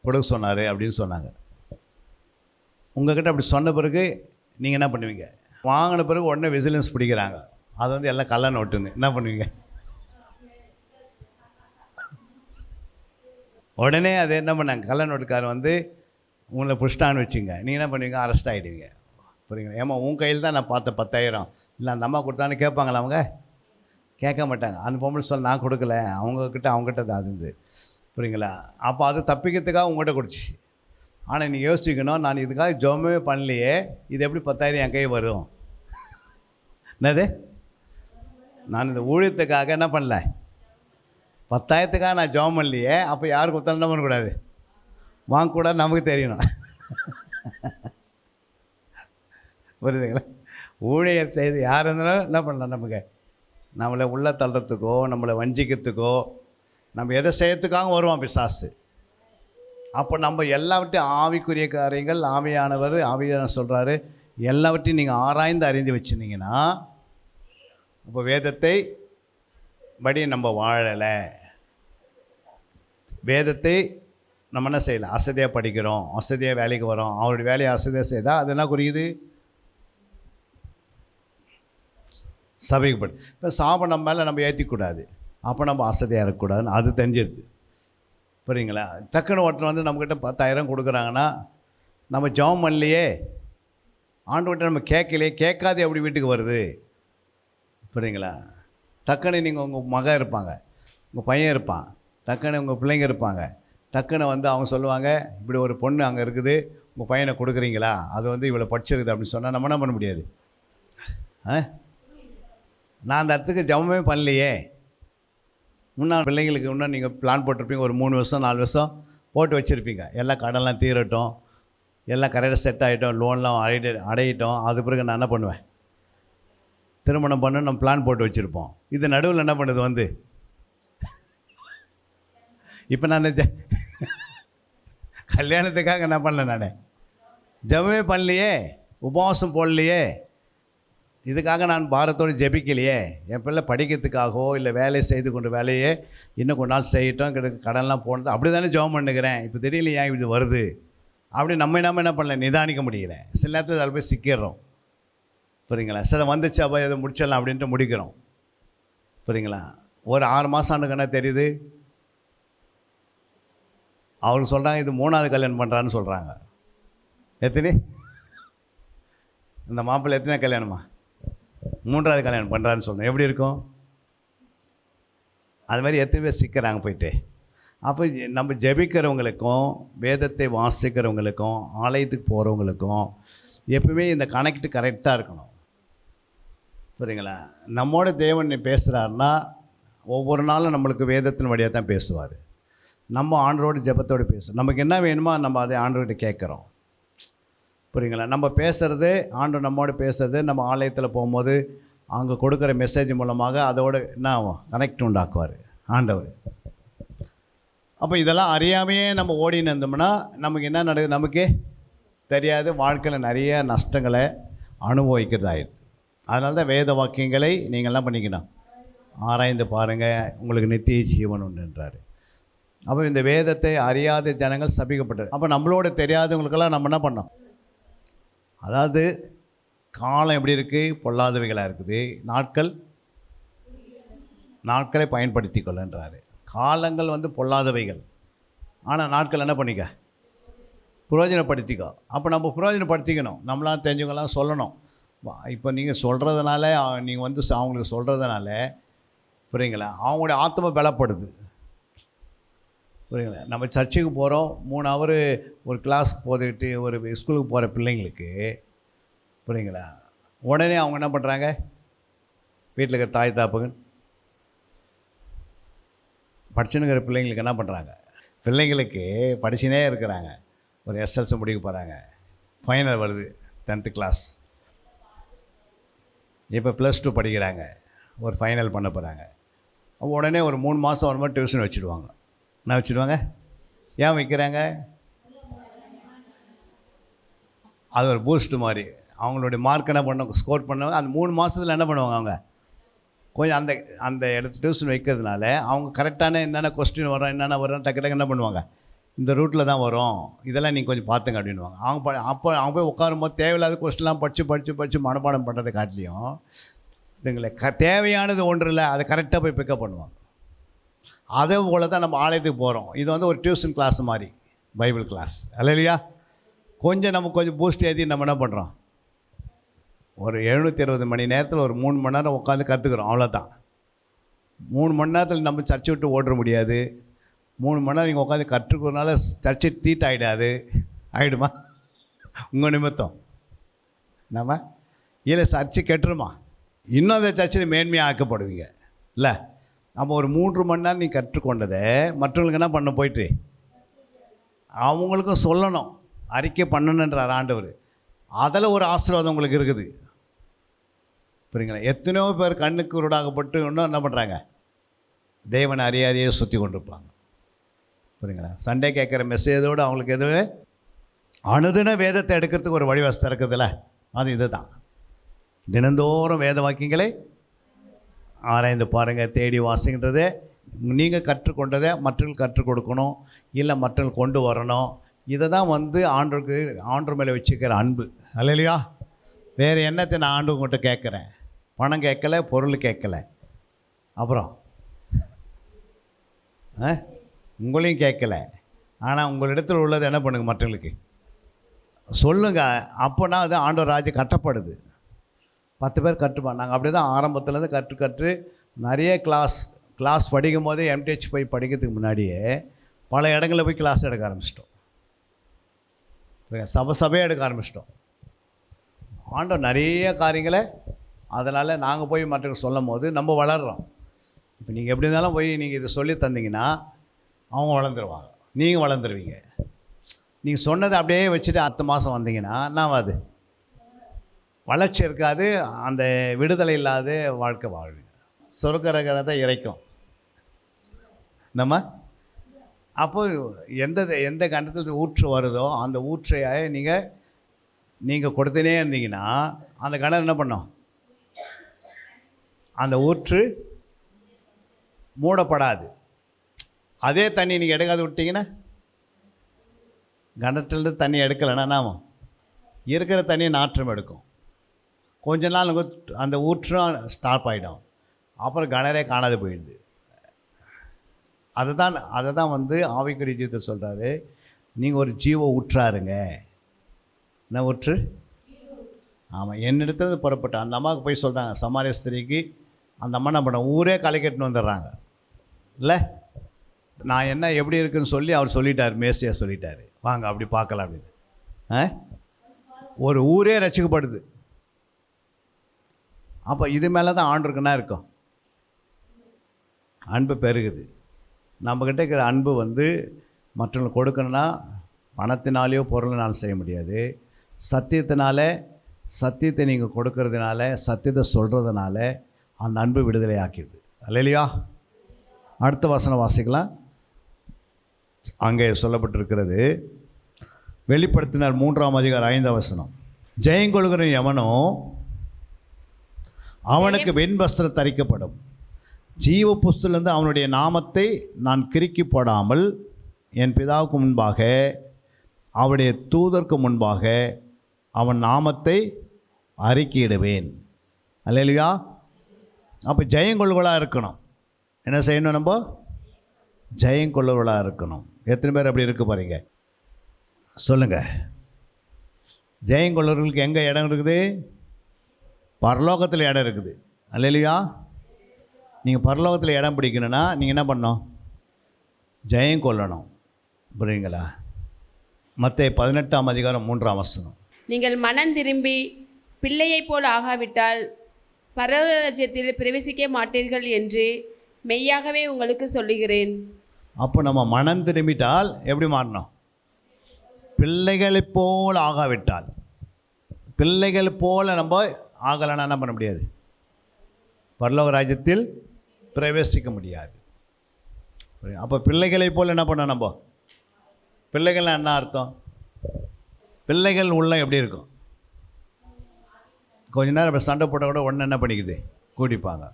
கொடுக்க சொன்னார் அப்படின்னு சொன்னாங்க. உங்கள்கிட்ட அப்படி சொன்ன பிறகு நீங்கள் என்ன பண்ணுவீங்க? வாங்கின பிறகு உடனே விசிலன்ஸ் பிடிக்கிறாங்க. அது வந்து எல்லாம் கள்ள நோட்டுன்னு என்ன பண்ணுவீங்க? உடனே அது என்ன பண்ணாங்க? கள்ள நோட்டுக்காரன் வந்து உங்களை புஷ்டான்னு வச்சுங்க, நீங்கள் என்ன பண்ணுவீங்க? அரெஸ்ட் ஆகிடுவீங்க. புரியுங்களா? ஏமா உன் கையில் தான் நான் பார்த்த 10,000 இல்லை அந்த அம்மா கொடுத்தான்னு கேட்பாங்களா? அவங்க கேட்க மாட்டாங்க. அந்த பொம்பளை சொல்ல நான் கொடுக்கல, அவங்ககிட்ட தான் அது. புரியுங்களா? அப்போ அது தப்பிக்கிறதுக்காக உங்கள்கிட்ட கொடுத்துச்சு. ஆனால் நீங்கள் யோசிக்கணும், நான் இதுக்காக ஜோமே பண்ணலையே, இது எப்படி 10,000 என் கை வரும்? என்னது? நான் இந்த ஊழியத்துக்காக என்ன பண்ணல, 10,000த்துக்காக நான் ஜோம் பண்ணலையே. அப்போ யாருக்கு கொடுத்தாலும் என்ன பண்ணக்கூடாது? வாங்கக்கூடாது, நமக்கு தெரியணும். புரியுதுங்களா? ஊழியர் செய்து யார் இருந்தாலும் என்ன பண்ணலாம்? நமக்கு நம்மளை உள்ள தள்ளுறதுக்கோ நம்மளை வஞ்சிக்கிறதுக்கோ நம்ம எதை செய்யறதுக்காக வருவான் பிசாசு. அப்போ நம்ம எல்லாவற்றையும் ஆவிக்குரிய காரியங்கள் ஆவியான சொல்கிறாரு, எல்லாவற்றையும் நீங்கள் ஆராய்ந்து அறிந்து வச்சுருந்தீங்கன்னா, இப்போ வேதத்தை படி நம்ம வாழலை, வேதத்தை நம்ம என்ன செய்யலை, அசதியாக படிக்கிறோம், அசதியாக வேலைக்கு வரோம், அவருடைய வேலையை அசதியாக செய்தால் அது என்ன குறியுது? சபைக்கு படி. இப்போ சாபம் நம்ம மேலே நம்ம ஏற்றிக்கூடாது, அப்போ நம்ம அசதியாக இருக்கக்கூடாதுன்னு அது தெரிஞ்சிருது. புரியுங்களா? டக்குன்னு ஒருத்தர் வந்து நம்மக்கிட்ட 10,000 கொடுக்குறாங்கன்னா, நம்ம ஜெபம் பண்ணலையே, ஆண்டவர்கிட்ட நம்ம கேட்கலையே, கேட்காதே எப்படி வீட்டுக்கு வருது? புரியுங்களா? டக்குன்னு நீங்கள் உங்கள் மகன் இருப்பாங்க, உங்கள் பையன் இருப்பான், டக்குன்னு உங்கள் பிள்ளைங்க இருப்பாங்க, டக்குன்னு வந்து அவங்க சொல்லுவாங்க, இப்படி ஒரு பொண்ணு அங்கே இருக்குது, உங்கள் பையனை கொடுக்குறீங்களா, அது வந்து இவ்வளோ படிச்சிருக்குது அப்படின்னு சொன்னால் நம்ம என்ன பண்ண முடியாது? நான் அந்த இடத்துக்கு ஜெபமே பண்ணலையே. முன்னாள் பிள்ளைங்களுக்கு இன்னும் நீங்கள் பிளான் போட்டிருப்பீங்க, ஒரு 3 வருஷம் 4 வருஷம் போட்டு வச்சுருப்பீங்க, எல்லாம் கடன்லாம் தீரட்டும், எல்லாம் கரெக்டாக செட் ஆகிட்டோம், லோன்லாம் அடையிட்டோம், அது பிறகு நான் என்ன பண்ணுவேன்? திருமணம் பண்ண நம்ம பிளான் போட்டு வச்சுருப்போம். இது நடுவில் என்ன பண்ணுது வந்து, இப்போ நான் கல்யாணத்துக்காக என்ன பண்ணல, நான் ஜெபமே பண்ணலையே, உபவாசம் போடலையே, இதுக்காக நான் பாரத்தோடு ஜெபிக்கலையே, என் பிள்ளை படிக்கிறதுக்காகவோ இல்லை வேலை செய்து கொண்டு வேலையே இன்னும் கொஞ்ச நாள் செய்யட்டும், கடன்லாம் போனது அப்படி தானே ஜெபம் பண்ணுகிறேன், இப்போ தெரியல ஏன் இது வருது அப்படி நம்ம என்ன பண்ணல, நிதானிக்க முடியல. சில நேரத்தில் அதில் போய் சிக்கிடுறோம். புரியுங்களா? சில வந்துச்சு அப்போ எதை முடிச்சிடலாம் அப்படின்ட்டு முடிக்கிறோம். புரியுங்களா? ஒரு 6 மாதம் ஆண்டுக்குன்னா தெரியுது, அவருக்கு சொல்கிறாங்க இது 3வது கல்யாணம் பண்ணுறான்னு சொல்கிறாங்க. எத்தனை இந்த மாப்பிள்ளை எத்தனை கல்யாணமா? மூன்றாவது கல்யாணம் பண்ணுறான்னு சொல்லணும். எப்படி இருக்கும்? அது மாதிரி எத்தனை பேர் சிக்கிறாங்க போயிட்டு. அப்போ நம்ம ஜெபிக்கிறவங்களுக்கும் வேதத்தை வாசிக்கிறவங்களுக்கும் ஆலயத்துக்கு போகிறவங்களுக்கும் எப்பவுமே இந்த கனெக்ட் கரெக்டாக இருக்கணும். புரியுங்களா? நம்மோட தேவன் பேசுகிறாருன்னா ஒவ்வொரு நாளும் நம்மளுக்கு வேதத்தின் வழியாக தான் பேசுவார். நம்ம ஆண்டரோட ஜெபத்தோடு பேசுகிறோம். நமக்கு என்ன வேணுமோ நம்ம அதை ஆண்டவர்கிட்ட கேட்குறோம். புரியுங்களா? நம்ம பேசுகிறது, ஆண்டவர் நம்மோடு பேசுகிறது, நம்ம ஆலயத்தில் போகும்போது அங்கே கொடுக்குற மெசேஜ் மூலமாக அதோட என்ன ஆகும்? கனெக்ட் உண்டாக்குவார் ஆண்டவர். அப்போ இதெல்லாம் அறியாமையே நம்ம ஓடின்னு இருந்தோம்னா நமக்கு என்ன நடக்குது நமக்கே தெரியாது. வாழ்க்கையில் நிறைய நஷ்டங்களை அனுபவிக்கிறதாயிடுது. அதனால தான் வேத வாக்கியங்களை நீங்கள் என்ன பண்ணிக்கணும்? ஆராய்ந்து பாருங்கள், உங்களுக்கு நித்திய ஜீவன் உண்டுன்றார். அப்போ இந்த வேதத்தை அறியாத ஜனங்கள் சபிக்கப்பட்டது. அப்போ நம்மளோட தெரியாதவங்களுக்கெல்லாம் நம்ம என்ன பண்ணோம்? அதாவது காலம் எப்படி இருக்குது? பொல்லாதவைகளாக இருக்குது. நாட்களை பயன்படுத்தி கொள்ளுன்றாரு. காலங்கள் பொல்லாதவைகள், ஆனால் நாட்கள் என்ன பண்ணிக்க? புரோஜனப்படுத்திக்கோ. அப்போ நம்ம புரோஜனப்படுத்திக்கணும். நம்மளாம் தெரிஞ்சவங்களாம் சொல்லணும். இப்போ நீங்கள் சொல்கிறதுனால, நீங்கள் அவங்களுக்கு சொல்கிறதுனால, புரியுங்களா, அவங்களுடைய ஆத்ம பலப்படுது. புரியுங்களா? நம்ம சர்ச்சுக்கு போகிறோம், 3 ஹவர் ஒரு கிளாஸ்க்கு போட்டுக்கிட்டு ஒரு ஸ்கூலுக்கு போகிற பிள்ளைங்களுக்கு, புரியுங்களா, உடனே அவங்க என்ன பண்ணுறாங்க? வீட்டில் இருக்கிற தாய் தாப்புகள் படிச்சுன்னுங்கிற பிள்ளைங்களுக்கு என்ன பண்ணுறாங்க? பிள்ளைங்களுக்கு படிச்சுனே இருக்கிறாங்க. ஒரு எஸ்எல்சி முடிக்க போகிறாங்க, ஃபைனல் வருது, 10th கிளாஸ். இப்போ +2 படிக்கிறாங்க, ஒரு ஃபைனல் பண்ண போகிறாங்க. உடனே ஒரு 3 மாதம் வரும்போது டியூஷன் வச்சுடுவாங்க. என்ன வச்சுடுவாங்க? ஏன் வைக்கிறாங்க? அது ஒரு பூஸ்ட் மாதிரி. அவங்களுடைய மார்க் என்ன பண்ண, ஸ்கோர் பண்ணுவாங்க. அந்த 3 மாதத்தில் என்ன பண்ணுவாங்க? அவங்க கொஞ்சம் அந்த இடத்து டியூஷன் வைக்கிறதுனால அவங்க கரெக்டான என்னென்ன கொஸ்டின் வரும், என்னென்ன வரும், டக்கு என்ன பண்ணுவாங்க? இந்த ரூட்டில் தான் வரும், இதெல்லாம் நீங்கள் கொஞ்சம் பார்த்துங்க அப்படின்வாங்க. அவங்க போய் உட்காரும்போது தேவையில்லாத கொஸ்டின்லாம் படித்து மனப்பாடம் பண்ணுறதை காட்டிலையும் இதுங்களை தேவையானது ஒன்று இல்லை, அதை கரெக்டாக போய் பிக்கப் பண்ணுவாங்க. அதே போல் தான் நம்ம ஆலயத்துக்கு போகிறோம். இது ஒரு டியூஷன் கிளாஸ் மாதிரி, பைபிள் கிளாஸ் இல்லையா? நம்ம கொஞ்சம் பூஸ்ட் ஏற்றி நம்ம என்ன பண்ணுறோம்? ஒரு 760 மணி நேரத்தில் ஒரு 3 மணி நேரம் உட்காந்து கற்றுக்குறோம், அவ்வளோதான். 3 மணி நேரத்தில் நம்ம சர்ச்சை விட்டு ஓட முடியாது. 3 மணி நேரம் நீங்கள் உட்காந்து கற்றுக்கிறதுனால சர்ச்சை ஆகிடுமா உங்கள் நிமித்தம்? நம்ம இல்லை சர்ச்சை கெட்டுருமா? இன்னும் அந்த சர்ச்சையில் மேன்மையாக ஆக்கப்படுவீங்க இல்லை? நம்ம ஒரு 3 மணி நேரம் நீ கற்றுக்கொண்டதை மற்றவங்களுக்கு என்ன பண்ண போயிட்டு அவங்களுக்கும் சொல்லணும், அறிக்கை பண்ணணுன்றார் ஆண்டவர். அதில் ஒரு ஆசீர்வாதம் உங்களுக்கு இருக்குது. புரியுங்களா? எத்தனையோ பேர் கண்ணுக்கு குருடாகப்பட்டு இன்னும் என்ன பண்ணுறாங்க? தேவனை அறியாதையே சுற்றி கொண்டிருப்பாங்க. புரியுங்களா? சண்டே கேட்குற மெசேஜோடு அவங்களுக்கு எதுவே அனுதின வேதத்தை எடுக்கிறதுக்கு ஒரு வழிவசதி இருக்குதுல்ல, அது இது தான். தினந்தோறும் வேத வாக்கியங்களை ஆராய்ந்து பாருங்கள், தேடி வாசிக்கின்றது. நீங்கள் கற்றுக்கொண்டதை மற்றவர்கள் கற்றுக் கொடுக்கணும், இல்லை மற்றவர்கள் கொண்டு வரணும். இதை தான் ஆண்டவர் மேலே வச்சுக்கிற அன்பு அல்லையா? வேறு என்னத்தை நான் ஆண்டவங்கிட்ட கேட்குறேன்? பணம் கேட்கல, பொருள் கேட்கல, அப்புறம் உங்களையும் கேட்கல. ஆனால் உங்களிடத்தில் உள்ளது என்ன பண்ணுங்க? மற்றவங்களுக்கு சொல்லுங்கள். அப்போனா அது ஆண்டவர் ராஜ்யம் கட்டப்படுது. 10 பேர் கற்றுப்பாங்க. நாங்கள் அப்படி தான் ஆரம்பத்துலேருந்து கற்று நிறைய கிளாஸ் படிக்கும் போதே எம்டிஹெச் போய் படிக்கிறதுக்கு முன்னாடியே பல இடங்களில் போய் கிளாஸ் எடுக்க ஆரம்பிச்சிட்டோம். சபையாக எடுக்க ஆரம்பிச்சிட்டோம். ஆண்டவர் நிறைய காரியங்களை அதனால் நாங்கள் போய் மற்றவங்க சொல்லும் போது நம்ம வளர்கிறோம். இப்போ நீங்கள் எப்படி இருந்தாலும் போய் நீங்கள் இதை சொல்லி தந்தீங்கன்னா அவங்க வளர்ந்துருவாங்க, நீங்கள் வளர்ந்துருவீங்க. நீங்கள் சொன்னதை அப்படியே வச்சுட்டு அடுத்த மாதம் வந்தீங்கன்னா நான் அது வளர்ச்சி இருக்காது, அந்த விடுதலை இல்லாத வாழ்க்கை வாழ்வீங்க. சொர்க்கரகரத்தை இறைக்கும் நம்ம. அப்போ எந்த கண்டத்தில் ஊற்று வருதோ அந்த ஊற்றை நீங்கள் கொடுத்துனே இருந்தீங்கன்னா அந்த கிணறு என்ன பண்ணோம்? அந்த ஊற்று மூடப்படாது. அதே தண்ணி நீங்கள் எடுக்காது விட்டீங்கன்னா, கிணற்றுலேருந்து தண்ணி எடுக்கலைன்னா நாம இருக்கிற தண்ணியை நாற்றம் எடுக்கும். கொஞ்ச நாள் அந்த ஊற்றும் ஸ்டாப் ஆகிடும், அப்புறம் கிணறே காணாது போயிடுது. அதை தான் ஆவிக்குரிய ஜீவத்தை சொல்கிறாரு, நீங்கள் ஒரு ஜீவ ஊற்றாருங்க. என்ன ஊற்று? ஆமாம், என்னிடத்துல புறப்பட்ட அந்த அம்மாவுக்கு போய் சொல்கிறாங்க, சமாரிய ஸ்திரீக்கு அந்த அம்மா என்ன பண்ண ஊரே களை கட்டுன்னு வந்துடுறாங்க. இல்லை, நான் என்ன எப்படி இருக்குன்னு சொல்லி அவர் சொல்லிட்டார், மேசியா சொல்லிட்டார், வாங்க அப்படி பார்க்கலாம் அப்படின்னு. ஒரு ஊரே ரசிக்கப்படுது. அப்போ இது மேலே தான் ஆண்டுக்குன்னா இருக்கும், அன்பு பெருகுது. நம்மக்கிட்ட இருக்கிற அன்பு மற்றவங்களுக்கு கொடுக்கணுன்னா பணத்தினாலேயோ பொருளினாலும் செய்ய முடியாது. சத்தியத்தை நீங்கள் கொடுக்கறதுனால, சத்தியத்தை சொல்கிறதுனால அந்த அன்பு விடுதலை ஆக்கிடுது. அல்லையா? அடுத்த வசனம் வாசிக்கலாம். அங்கே சொல்லப்பட்டிருக்கிறது, வெளிப்படுத்தினார் 3:5 ஜெயங்கொள்கிற எவனோ அவனுக்கு வெண்வஸ்திரம் தரிக்கப்படும். ஜீவ புஸ்தலிருந்து அவனுடைய நாமத்தை நான் கிறுக்கி போடாமல் என் பிதாவுக்கு முன்பாக அவருடைய தூதருக்கு முன்பாக அவன் நாமத்தை அறிக்கையிடுவேன். அல்லேலூயா. அப்போ ஜெயங்கொள்வர்களாக இருக்கணும். என்ன செய்யணும்? நம்ம ஜெயங்கொள்வர்களாக இருக்கணும். எத்தனை பேர் அப்படி இருக்க போகிறீங்க சொல்லுங்கள்? ஜெயங்கொள்வர்களுக்கு எங்கே இடம் இருக்குது? பரலோகத்தில் இடம் இருக்குது. அல்லேலூயா. நீங்கள் பரலோகத்தில் இடம் பிடிக்கணுன்னா நீங்கள் என்ன பண்ணணும்? ஜெயம் கொள்ளணும். புரியுங்களா? மத்தேயு 18:3 நீங்கள் மனம் திரும்பி பிள்ளையைப் போல் ஆகாவிட்டால் பரலோகத்தில் பிரவேசிக்க மாட்டீர்கள் என்று மெய்யாகவே உங்களுக்கு சொல்லுகிறேன். அப்போ நம்ம மனம் திரும்பிட்டால் எப்படி மாறணும்? பிள்ளைகளைப் போல் ஆகாவிட்டால், பிள்ளைகள் போல் நம்ம ஆகலைன்னா என்ன பண்ண முடியாது? பரலோக ராஜ்யத்தில் பிரவேசிக்க முடியாது. அப்போ பிள்ளைகளைப் போல் என்ன பண்ணோம்? நம்ம பிள்ளைகள்லாம் என்ன அர்த்தம்? பிள்ளைகள் உள்ள எப்படி இருக்கும்? கொஞ்ச நேரம் இப்போ சண்டை போட்டால் கூட ஒன்று என்ன பண்ணிக்குது? கூடிப்பாங்க.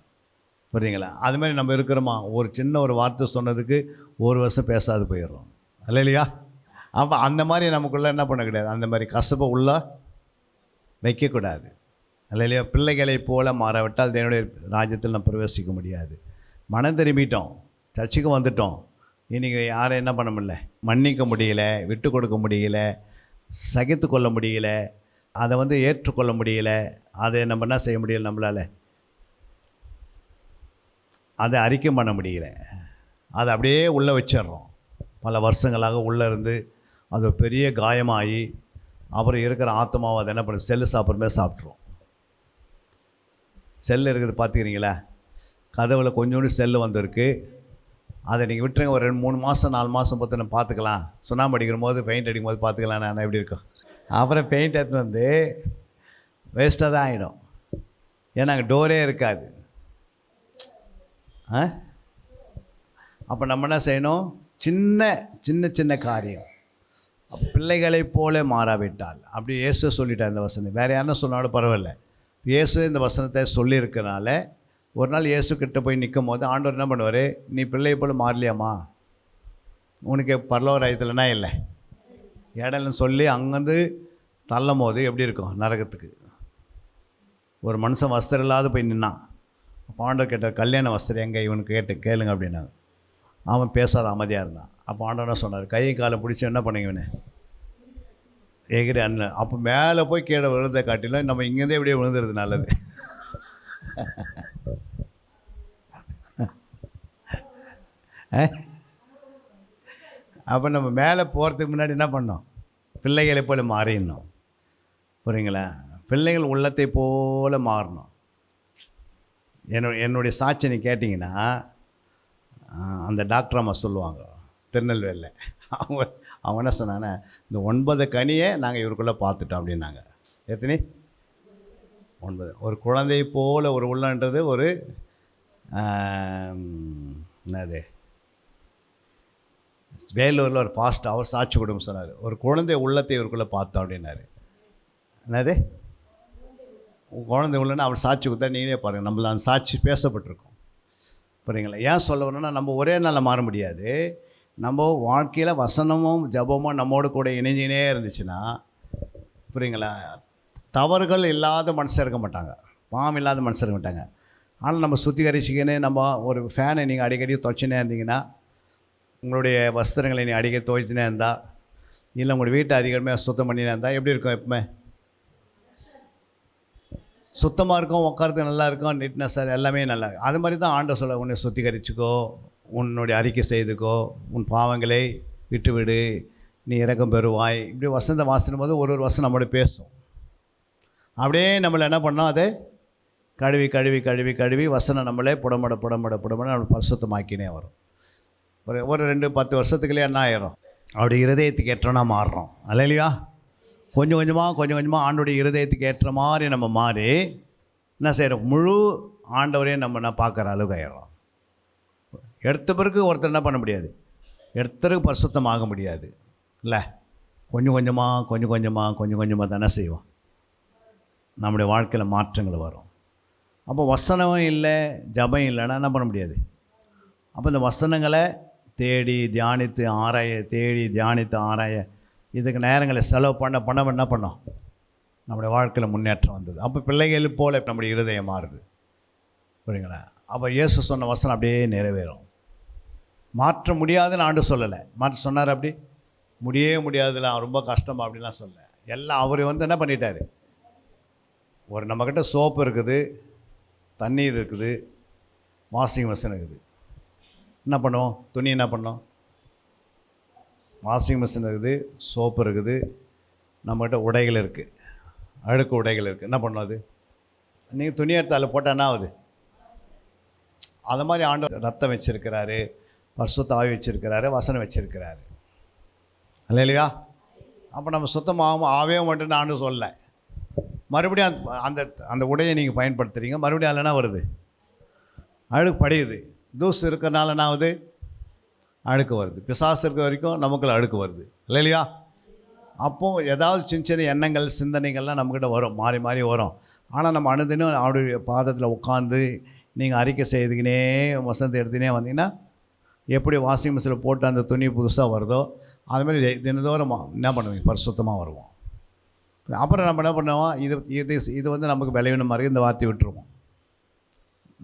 புரியுதுங்களா? அதுமாதிரி நம்ம இருக்கிறோமா? ஒரு சின்ன ஒரு வார்த்தை சொன்னதுக்கு ஒரு வருஷம் பேசாது போயிடுறோம். இல்லையா? அப்போ அந்த மாதிரி நமக்குள்ளே என்ன பண்ண கிடையாது, அந்த மாதிரி கசப்பை உள்ள வைக்கக்கூடாது. இல்லையா? பிள்ளைகளைப் போல மாறவிட்டால் தேவனுடைய ராஜ்யத்தில் நம்ம பிரவேசிக்க முடியாது. மனம் திரும்பிட்டோம், சர்ச்சுக்கு வந்துட்டோம், இன்றைக்கி யாரும் என்ன பண்ண முடியல, மன்னிக்க முடியல, விட்டு கொடுக்க முடியல, சகித்து கொள்ள முடியல, அதை ஏற்றுக்கொள்ள முடியல. அதை நம்ம என்ன செய்ய முடியல, நம்மளால் அதை அறிக்கை பண்ண முடியல. அதை அப்படியே உள்ளே வச்சிட்றோம். பல வருஷங்களாக உள்ளே இருந்து அது பெரிய காயமாகி அப்புறம் இருக்கிற ஆத்மாவை அதை என்ன பண்ண, செல்லு சாப்பிட்றமே சாப்பிட்ருவோம். செல்லு இருக்குது பார்த்துக்கிறீங்களா? கதவில் கொஞ்சோண்டு செல்லு வந்திருக்கு. அதை நீங்கள் விட்டுருங்க, ஒரு 2-3 மாதம் 4 மாதம் பார்த்து பார்த்துக்கலாம். சுண்ணாம்பு அடிக்கிற போது, பெயிண்ட் அடிக்கும் போது பார்த்துக்கலாம். நான் எப்படி இருக்கும்? அப்புறம் பெயிண்ட் எடுத்துன்னு வேஸ்ட்டாக தான் ஆகிடும். ஏன்னா அங்கே டோரே இருக்காது. அப்போ நம்ம என்ன செய்யணும்? சின்ன காரியம். பிள்ளைகளைப் போல மாறாவிட்டால், அப்படி இயேசு சொல்லிட்டார் இந்த வசனம். வேறு யாருன்னா சொன்னாலும் பரவாயில்ல. இயேசு இந்த வசனத்தை சொல்லியிருக்கனால ஒரு நாள் இயேசு கிட்ட போய் நிற்கும் போது ஆண்டவர் என்ன பண்ணுவார்? நீ பிள்ளையை போல் மாறலையாம்மா, உனக்கு பரலோக ராஜ்யத்தில்னா இல்லை இடம்னு சொல்லி அங்கேருந்து தள்ளும் போது எப்படி இருக்கும்? நரகத்துக்கு. ஒரு மனுஷன் வஸ்திரம் இல்லாத போய் நின்னான். அப்போ ஆண்டவர் கேட்டார், கல்யாண வஸ்திரம் எங்கே இவனுக்கு கேளுங்க அப்படின்னாங்க. அவன் பேசாத அமைதியாக இருந்தான். அப்போ ஆண்டவர் சொன்னார், கையும் காலம் பிடிச்சி என்ன பண்ணுங்க இவனே எகிரி அண்ணன். அப்போ மேலே போய் கீழே விழுந்த காட்டிலும் நம்ம இங்கேருந்தே எப்படியே விழுந்துருது நல்லது. அப்போ நம்ம மேலே போகிறதுக்கு முன்னாடி என்ன பண்ணோம்? பிள்ளைகளை போல் மாறிடணும். புரியுங்களா? பிள்ளைகள் உள்ளத்தை போல் மாறணும். என்னுடைய சாட்சி நீ கேட்டிங்கன்னா, அந்த டாக்டர் அம்மா சொல்லுவாங்க திருநெல்வேலியில், அவங்க என்ன சொன்னாங்கன்னா, இந்த 9 கனியை நாங்கள் இவருக்குள்ளே பார்த்துட்டோம் அப்படின்னாங்க. எத்தனை? 9. ஒரு குழந்தை போல் ஒரு உள்ளன்றது ஒரு என்னது, வேலூரில் ஒரு பாஸ்ட் அவர் சாட்சி கொடுக்க சொன்னார், ஒரு குழந்தை உள்ளத்தை இவருக்குள்ளே பார்த்தோம் அப்படின்னாரு. என்னது குழந்தை உள்ளன்னு அவர் சாட்சி கொடுத்தா நீங்களே பாருங்கள், நம்மள அந்த சாட்சி பேசப்பட்டிருக்கோம். புரியுங்களா? ஏன் சொல்ல வரணும்னா, நம்ம ஒரே நாளில் மாற முடியாது. நம்ம வாழ்க்கையில் வசனமும் ஜபமும் நம்மோடு கூட இணைஞ்சினே இருந்துச்சுன்னா, புரியுங்களா, தவறுகள் இல்லாத மனுஷன் இருக்க மாட்டாங்க, பாவம் இல்லாத மனுஷன் இருக்க மாட்டாங்க. ஆனால் நம்ம சுத்திகரிச்சிக்கின்னு நம்ம ஒரு ஃபேனை நீங்கள் அடிக்கடி துவைச்சினே இருந்தீங்கன்னா, உங்களுடைய வஸ்திரங்களை நீ அடிக்கடி துவைச்சினே இருந்தால், இல்லை உங்களுடைய வீட்டை அதிகமாக சுத்தம் பண்ணினே இருந்தால் எப்படி இருக்கும்? எப்பவுமே சுத்தமாக இருக்கும், உட்காரத்துக்கு நல்லா இருக்கும், நீட்னஸாக எல்லாமே நல்லா. அது மாதிரி தான் ஆண்டவர் சொல்ல, உன்னை சுத்திகரிச்சுக்கோ, உன்னுடைய அறிக்கை செய்துக்கோ, உன் பாவங்களை விட்டுவிடு, நீ இரக்கம் பெறுவாய். இப்படி வசனத்தை வாசிக்கும் போது ஒரு வசனம் நம்மளோட பேசும். அப்படியே நம்மளை என்ன பண்ணோம், அதை கழுவி கழுவி கழுவி கழுவி வசனம் நம்மளே புடமட புடமட புடமட நம்ம பரிசுத்தமாக்கினே வரும். ஒரு 2-10 வருஷத்துக்குள்ளே என்ன ஆயிரும், அவருடைய இருதயத்துக்கு ஏற்றோன்னா மாறுறோம். அல்லையா? கொஞ்சம் கொஞ்சமாக ஆண்டோடைய இருதயத்துக்கு ஏற்ற மாதிரி நம்ம மாறி என்ன செய்கிறோம், முழு ஆண்டவரையும் நம்ம பார்க்குற அளவுக்கு ஆயிடுறோம். எடுத்த பிறகு ஒருத்தர் என்ன பண்ண முடியாது, எடுத்தருக்கு பரிசுத்தமாக முடியாது இல்லை. கொஞ்சம் கொஞ்சமாக தானே செய்வோம், நம்முடைய வாழ்க்கையில் மாற்றங்கள் வரும். அப்போ வசனமும் இல்லை, ஜபம் இல்லைன்னா என்ன பண்ண முடியாது. அப்போ இந்த வசனங்களை தேடி தியானித்து ஆராய இதுக்கு நேரங்களை செலவு பண்ண என்ன பண்ணோம், நம்முடைய வாழ்க்கையில் முன்னேற்றம் வந்தது. அப்போ பிள்ளைகள் போல் நம்முடைய இருதயம் மாறுது. புரியுங்களா? அப்போ இயேசு சொன்ன வசனம் அப்படியே நிறைவேறும். மாற்ற முடியாதுன்னு ஆண்டு சொல்லலை, மாற்ற சொன்னார். அப்படி முடியவே முடியாதுல, ரொம்ப கஷ்டம் அப்படிலாம் சொல்ல. எல்லாம் அவர் என்ன பண்ணிட்டார், ஒரு நம்மக்கிட்ட சோப்பு இருக்குது, தண்ணீர் இருக்குது, வாஷிங் மிஷின் இருக்குது. என்ன பண்ணுவோம், துணி என்ன பண்ணோம், வாஷிங் மிஷின் இருக்குது, சோப்பு இருக்குது, நம்மகிட்ட உடைகள் இருக்குது, அழுக்கு உடைகள் இருக்குது. என்ன பண்ணோம், அது நீங்கள் துணி எடுத்து அதில் போட்டால் என்ன ஆகுது. அது மாதிரி ஆண்டவர் ரத்தம் வச்சுருக்கிறாரு, பரிசுத்த ஆவி வச்சுருக்கிறாரு, வசனம் வச்சுருக்கிறாரு. இல்லையா? அப்போ நம்ம சுத்தமாகவும் ஆவே மட்டும் ஆண்டு சொல்ல, மறுபடியும் அந்த அந்த உடையை நீங்கள் பயன்படுத்துகிறீங்க, மறுபடியும் அதில் என்ன வருது, அழுக்கு படியுது. தூசு இருக்கிறனால என்ன ஆகுது, அழுக்கு வருது. பிசாசு இருக்கிற வரைக்கும் நமக்குள்ள அழுக்கு வருது. இல்லையா? அப்போது ஏதாவது சின்ன எண்ணங்கள் சிந்தனைகள்லாம் நம்மக்கிட்ட வரும், மாறி மாறி வரும். ஆனால் நம்ம அனுதினம் அவருடைய பாதத்தில் உட்காந்து நீங்கள் அறிக்கை செய்துக்கினே வசனத்தை எடுத்துனே வந்தீங்கன்னா, எப்படி வாஷிங் மிஷினில் போட்டு அந்த துணி புதுசாக வருதோ அதுமாதிரி தினந்தோறும் என்ன பண்ணுவீங்க, பரிசுத்தமாக வருவோம். அப்புறம் நம்ம என்ன பண்ணுவோம், இது நமக்கு விளைவின மாதிரி இந்த வார்த்தை விட்டுருவோம்.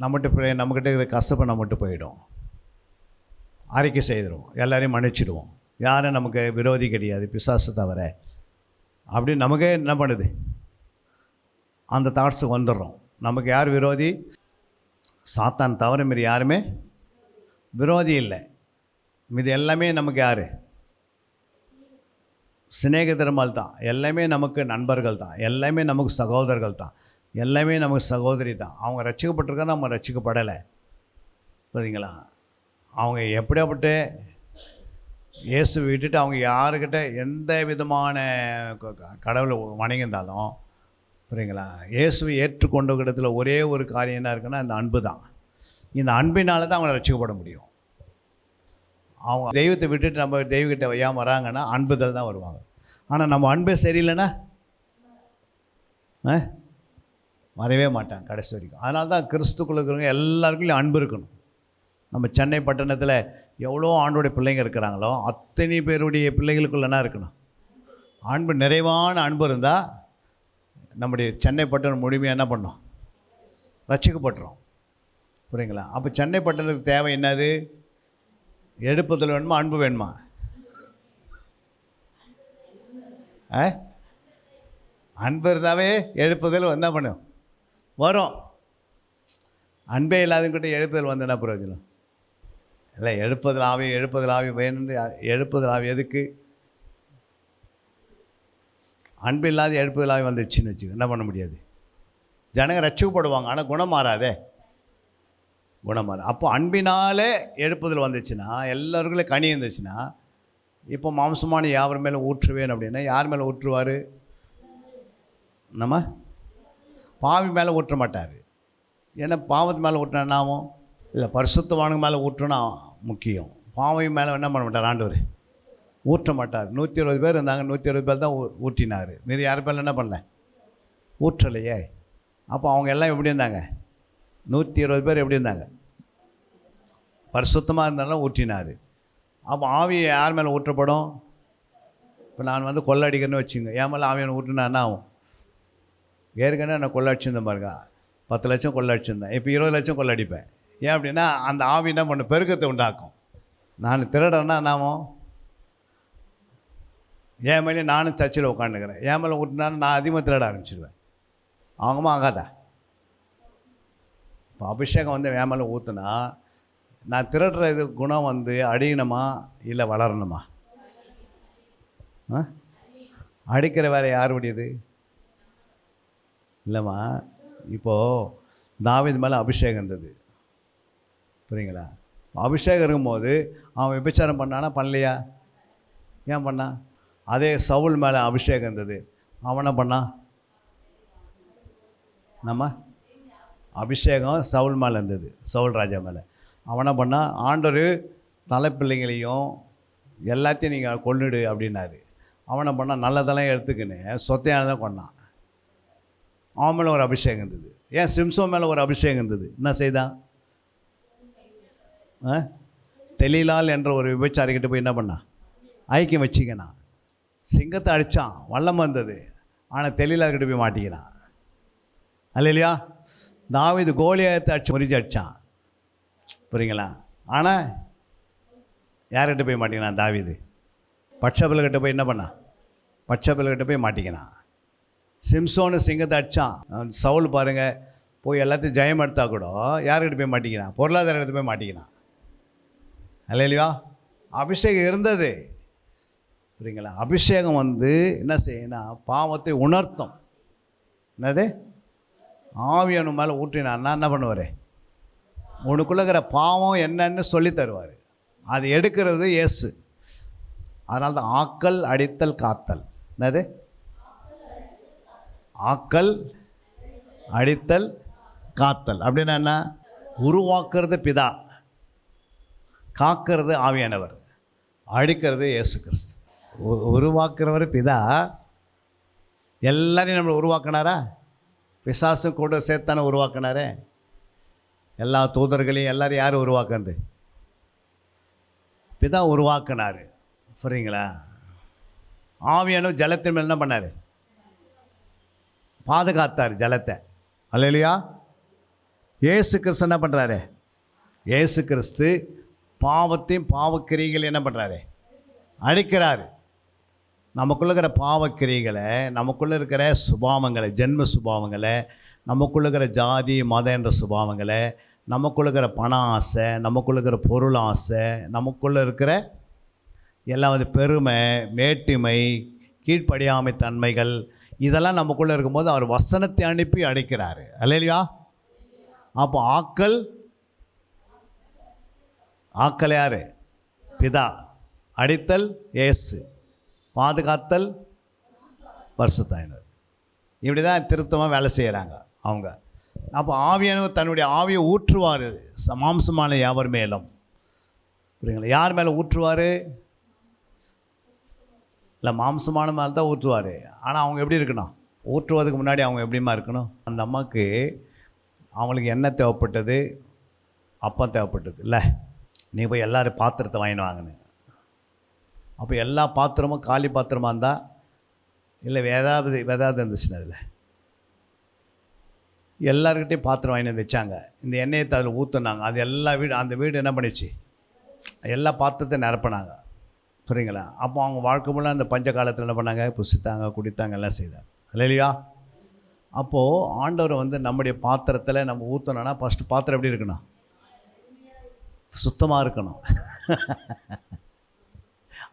நம்மக்கிட்ட இருக்கிற கஷ்டப்பை நம்மகிட்ட போயிடும். அறிக்கை செய்திடுவோம், எல்லாரையும் மன்னிச்சிடுவோம். யாரும் நமக்கு விரோதி கிடையாது, பிசாசு தவிர. அப்படி நமக்கே என்ன பண்ணுது, அந்த தாட்ஸுக்கு வந்துடுறோம். நமக்கு யார் விரோதி, சாத்தான் தவிர மாரி யாருமே விரோதி இல்லை. இது எல்லாமே நமக்கு யார், சிநேகிதர்கள் தான். எல்லாமே நமக்கு நண்பர்கள் தான், எல்லாமே நமக்கு சகோதரர்கள் தான், எல்லாமே நமக்கு சகோதரி தான். அவங்க ரட்சிக்கப்பட்டிருக்கா, நம்ம ரட்சிக்கப்படலை. புரியுதுங்களா? அவங்க எப்படியாப்பட்ட இயேசு விட்டுட்டு அவங்க யாருக்கிட்ட எந்த விதமான கடவுளை வணங்கியிருந்தாலும், புரியுங்களா, இயேசுவை ஏற்றுக்கொண்ட இடத்துல ஒரே ஒரு காரியம் என்ன இருக்குன்னா, இந்த அன்பு தான். இந்த அன்பினால தான் அவங்கள ரட்சிக்கப்பட முடியும். அவங்க தெய்வத்தை விட்டுட்டு நம்ம தெய்வக்கிட்ட ஏன் வராங்கன்னா, அன்புதல் தான் வருவாங்க. ஆனால் நம்ம அன்பே சரியில்லைன்னா வரவே மாட்டாங்க கடைசி வரைக்கும். அதனால தான் கிறிஸ்துக்குள்ள இருக்கிறவங்க எல்லாருக்குள்ளேயும் அன்பு இருக்கணும். நம்ம சென்னை பட்டணத்தில் எவ்வளோ ஆண்டோடைய பிள்ளைங்க இருக்கிறாங்களோ அத்தனை பேருடைய பிள்ளைகளுக்குள்ள என்ன இருக்கணும், அன்பு. நிறைவான அன்பு இருந்தால் நம்முடைய சென்னை பட்டணம் முழுமையாக என்ன பண்ணோம், ரட்சிக்கப்பட்டுரும். புரியுங்களா? அப்போ சென்னை பட்டணத்துக்கு தேவை என்னது, எழுப்புதல் வேணுமா, அன்பு வேணுமா? அன்பு இருந்தாவே எழுப்புதல் என்ன பண்ணும், வரும். அன்பே இல்லாதவங்கிட்ட எழுப்புதல் வந்து என்ன பிரயோஜனம் இல்லை. எழுப்புதல் ஆவி வேணும்னு. எழுப்புதல் ஆவி எதுக்கு? அன்பு இல்லாத எழுப்புதல் ஆவி வந்துடுச்சுன்னு வச்சுக்க என்ன பண்ண முடியாது. ஜனங்க ரட்சிக்கப்படுவாங்க, ஆனால் குணம் மாறாதே, குணம் மாற. அப்போ அன்பினாலே எழுப்புதல் வந்துச்சுன்னா, எல்லாருக்குள்ளே கனி இருந்துச்சுன்னா, இப்போ மாம்சமான யாவர் மேலே ஊற்றுவேன் அப்படின்னா யார் மேலே ஊற்றுவார்? நம்ம பாவி மேலே ஊற்ற மாட்டார். ஏன்னா பாவத்து மேலே ஊற்றினா என்ன ஆகும், இல்லை பரிசுத்தவானுக்கு மேலே ஊற்றுனா முக்கியம். பாவி மேலே என்ன பண்ண மாட்டார் ஆண்டவர், ஊற்ற மாட்டார். 120 பேர் இருந்தாங்க, 120 பேர் தான் ஊற்றினார். மீறி யார் பேரில் என்ன பண்ணல, ஊற்றலையே. அப்போ அவங்க எல்லாம் எப்படி இருந்தாங்க, 120 பேர் எப்படி இருந்தாங்க, பரிசுத்தமாக இருந்தாலும் ஊற்றினார். அப்போ ஆவி யார் மேலே ஊற்றப்படும்? இப்போ நான் கொள்ளடிக்கிறேன்னு வச்சுங்க, என் மேலே ஆவியான ஊற்றினா என்ன ஆகும்? ஏற்கனவே நான் கொள்ளடிச்சிருந்தேன் பாருங்க, 10 லட்சம் கொள்ளடிச்சிருந்தேன், இப்போ 20 லட்சம் கொள்ளடிப்பேன். ஏன் அப்படின்னா அந்த ஆவி என்ன பண்ண, பெருக்கத்தை உண்டாக்கும். நான் திருடன்னா என்னாகும், என் மேலே நானும் சர்ச்சில் உட்காந்துக்கிறேன், என் மேலே ஊற்றினாலும் நான் அதிகமாக திருட ஆரம்பிச்சிடுவேன். அவங்கம்மா ஆகாதா? இப்போ அபிஷேகம் வந்து என் மேலே ஊற்றுனா நான் திருடுற இது குணம் வந்து அழியணுமா இல்லை வளரணுமா? அடிக்கிற வேலை யாருடையது? இல்லைம்மா, இப்போது தாவீது மேலே அபிஷேகம் இருந்தது, புரியுங்களா? அபிஷேகம் இருக்கும்போது அவன் விபச்சாரம் பண்ணானா பண்ணலையா? ஏன் பண்ணான்? அதே சவுல் மேலே அபிஷேகம் இருந்தது, அவனை பண்ணான். நம்ம அபிஷேகம் சவுல் மேலே இருந்தது, சவுல் ராஜா மேலே. அவனை பண்ணால் ஆண்டவர் தலைப்பிள்ளைங்களையும் எல்லாத்தையும் நீங்கள் கொன்னுடு அப்படின்னாரு. அவனை பண்ணால் நல்லதெல்லாம் எடுத்துக்கின்னு சொத்தையானதான் கொண்டான். அவன் மேலே ஒரு அபிஷேகம் இருந்தது. ஏன் சிம்சோன் மேலே ஒரு அபிஷேகம் இருந்தது, என்ன செய்தான்? தெலீலால் என்ற ஒரு விபச்சாரிக்கிட்ட போய் என்ன பண்ணான்? ஐக்கியம் வச்சுக்கினான். சிங்கத்தை அடித்தான், வல்லம் வந்தது, ஆனால் தெலீலால்கிட்ட போய் மாட்டிக்கினான். அல்லையா? தாவீது கோலியாத்தை அடிச்சு முறிஞ்சு அடித்தான், புரியுங்களா? ஆனால் யார்கிட்ட போய் மாட்டிக்கினான்? தாவீது பட்சபிள்கிட்ட போய் என்ன பண்ணான்? பட்சபிள்கிட்ட போய் மாட்டிக்கினான். சிம்சோனு சிங்கத்தை அடித்தான். சவுல் பாருங்கள், போய் எல்லாத்தையும் ஜெயம் எடுத்தா கூட யார்கிட்ட போய் மாட்டிக்கினான்? பொருளாதார இடத்துல போய் மாட்டிக்கினான். அல்லையா? அபிஷேகம் இருந்தது, புரியுங்களா? அபிஷேகம் வந்து என்ன செய்யணும்? பாவத்தை உணர்த்தும். என்னது? ஆவியானு மேலே ஊற்றினான்னா என்ன பண்ணுவார்? உனக்குள்ள இருக்கிற பாவம் என்னன்னு சொல்லி தருவார். அது எடுக்கிறது இயேசு. அதனால தான் ஆக்கல், அடித்தல், காத்தல். என்னது? ஆக்கல், அடித்தல், காத்தல் அப்படின்னா என்ன? உருவாக்குறது பிதா, காக்கிறது ஆவியானவர், அடிக்கிறது இயேசு கிறிஸ்து. உருவாக்குறவர் பிதா. எல்லாரையும் நம்மளை உருவாக்கினாரா? பிசாசு கூட சேர்த்தானே உருவாக்கினாரே. எல்லா தூதர்களையும் எல்லாரையும் யார் உருவாக்குறது? பிதா உருவாக்கினார், புரியுங்களா? ஆவியானவர் ஜலத்தின் மேல் என்ன பண்ணார்? பாதுகாத்தார் ஜலத்தை. அல்லையா? இயேசு கிறிஸ்து என்ன பண்ணுறாரு? இயேசு கிறிஸ்து பாவத்தையும் பாவக்கிரிகளை என்ன பண்ணுறாரு? அழிக்கிறாரு. நமக்குள்ளே இருக்கிற பாவக்கிரிகளை, நமக்குள்ளே இருக்கிற சுபாவங்களை, ஜென்ம சுபாவங்களை, நமக்குள்ளே இருக்கிற ஜாதி மதம் என்ற சுபாவங்களை, நமக்குள்ளே இருக்கிற பண ஆசை, நமக்குள்ளே இருக்கிற பொருள் ஆசை, நமக்குள்ளே இருக்கிற எல்லாவது பெருமை, மேட்டிமை, கீழ்ப்படியாமை தன்மைகள், இதெல்லாம் நமக்குள்ளே இருக்கும்போது அவர் வசனத்தை அனுப்பி அழைக்கிறாரு. அல்லையா? அப்போ ஆக்கல் யார்? பிதா. அடித்தல் இயேசு, பாதுகாத்தல் பரிசுத்தாவியானவர். இப்படி தான் திருத்தமாக வேலை செய்கிறாங்க அவங்க. அப்போ ஆவியானவர் தன்னுடைய ஆவியை ஊற்றுவார் மாம்சமான யாவர் மேலும். புரியுங்களா? யார் மேலே ஊற்றுவார்? இல்லை, மாம்சமான மேலே தான் ஊற்றுவார். ஆனால் அவங்க எப்படி இருக்கணும்? ஊற்றுவதுக்கு முன்னாடி அவங்க எப்படிமா இருக்கணும்? அந்த அம்மாவுக்கு அவங்களுக்கு என்ன தேவைப்பட்டது? அப்பம் தேவைப்பட்டது இல்லை? நீ போய் எல்லோரும் பாத்திரத்தை வாங்கின்னு வாங்கினு. அப்போ எல்லா பாத்திரமும் காலி பாத்திரமாக இருந்தால், இல்லை ஏதாவது இருந்துச்சுன்னா அதில் எல்லாருக்கிட்டையும் பாத்திரம் வாங்கிட்டு வந்து வச்சாங்க. இந்த எண்ணெயை அதில் ஊற்றுனாங்க. அது எல்லா அந்த வீடு என்ன பண்ணிச்சு? எல்லா பாத்திரத்தை நிரப்பினாங்க, புரியுங்களா? அப்போ அவங்க வாழ்க்கை முன்னாடி அந்த பஞ்ச காலத்தில் என்ன பண்ணாங்க? புசித்தாங்க, குடித்தாங்க, எல்லாம் செய்தாங்க. இல்லையா? அப்போது ஆண்டவர் வந்து நம்முடைய பாத்திரத்தில் நம்ம ஊற்றணும்னா ஃபஸ்ட்டு பாத்திரம் எப்படி இருக்கணும்? சுத்தமாக இருக்கணும்.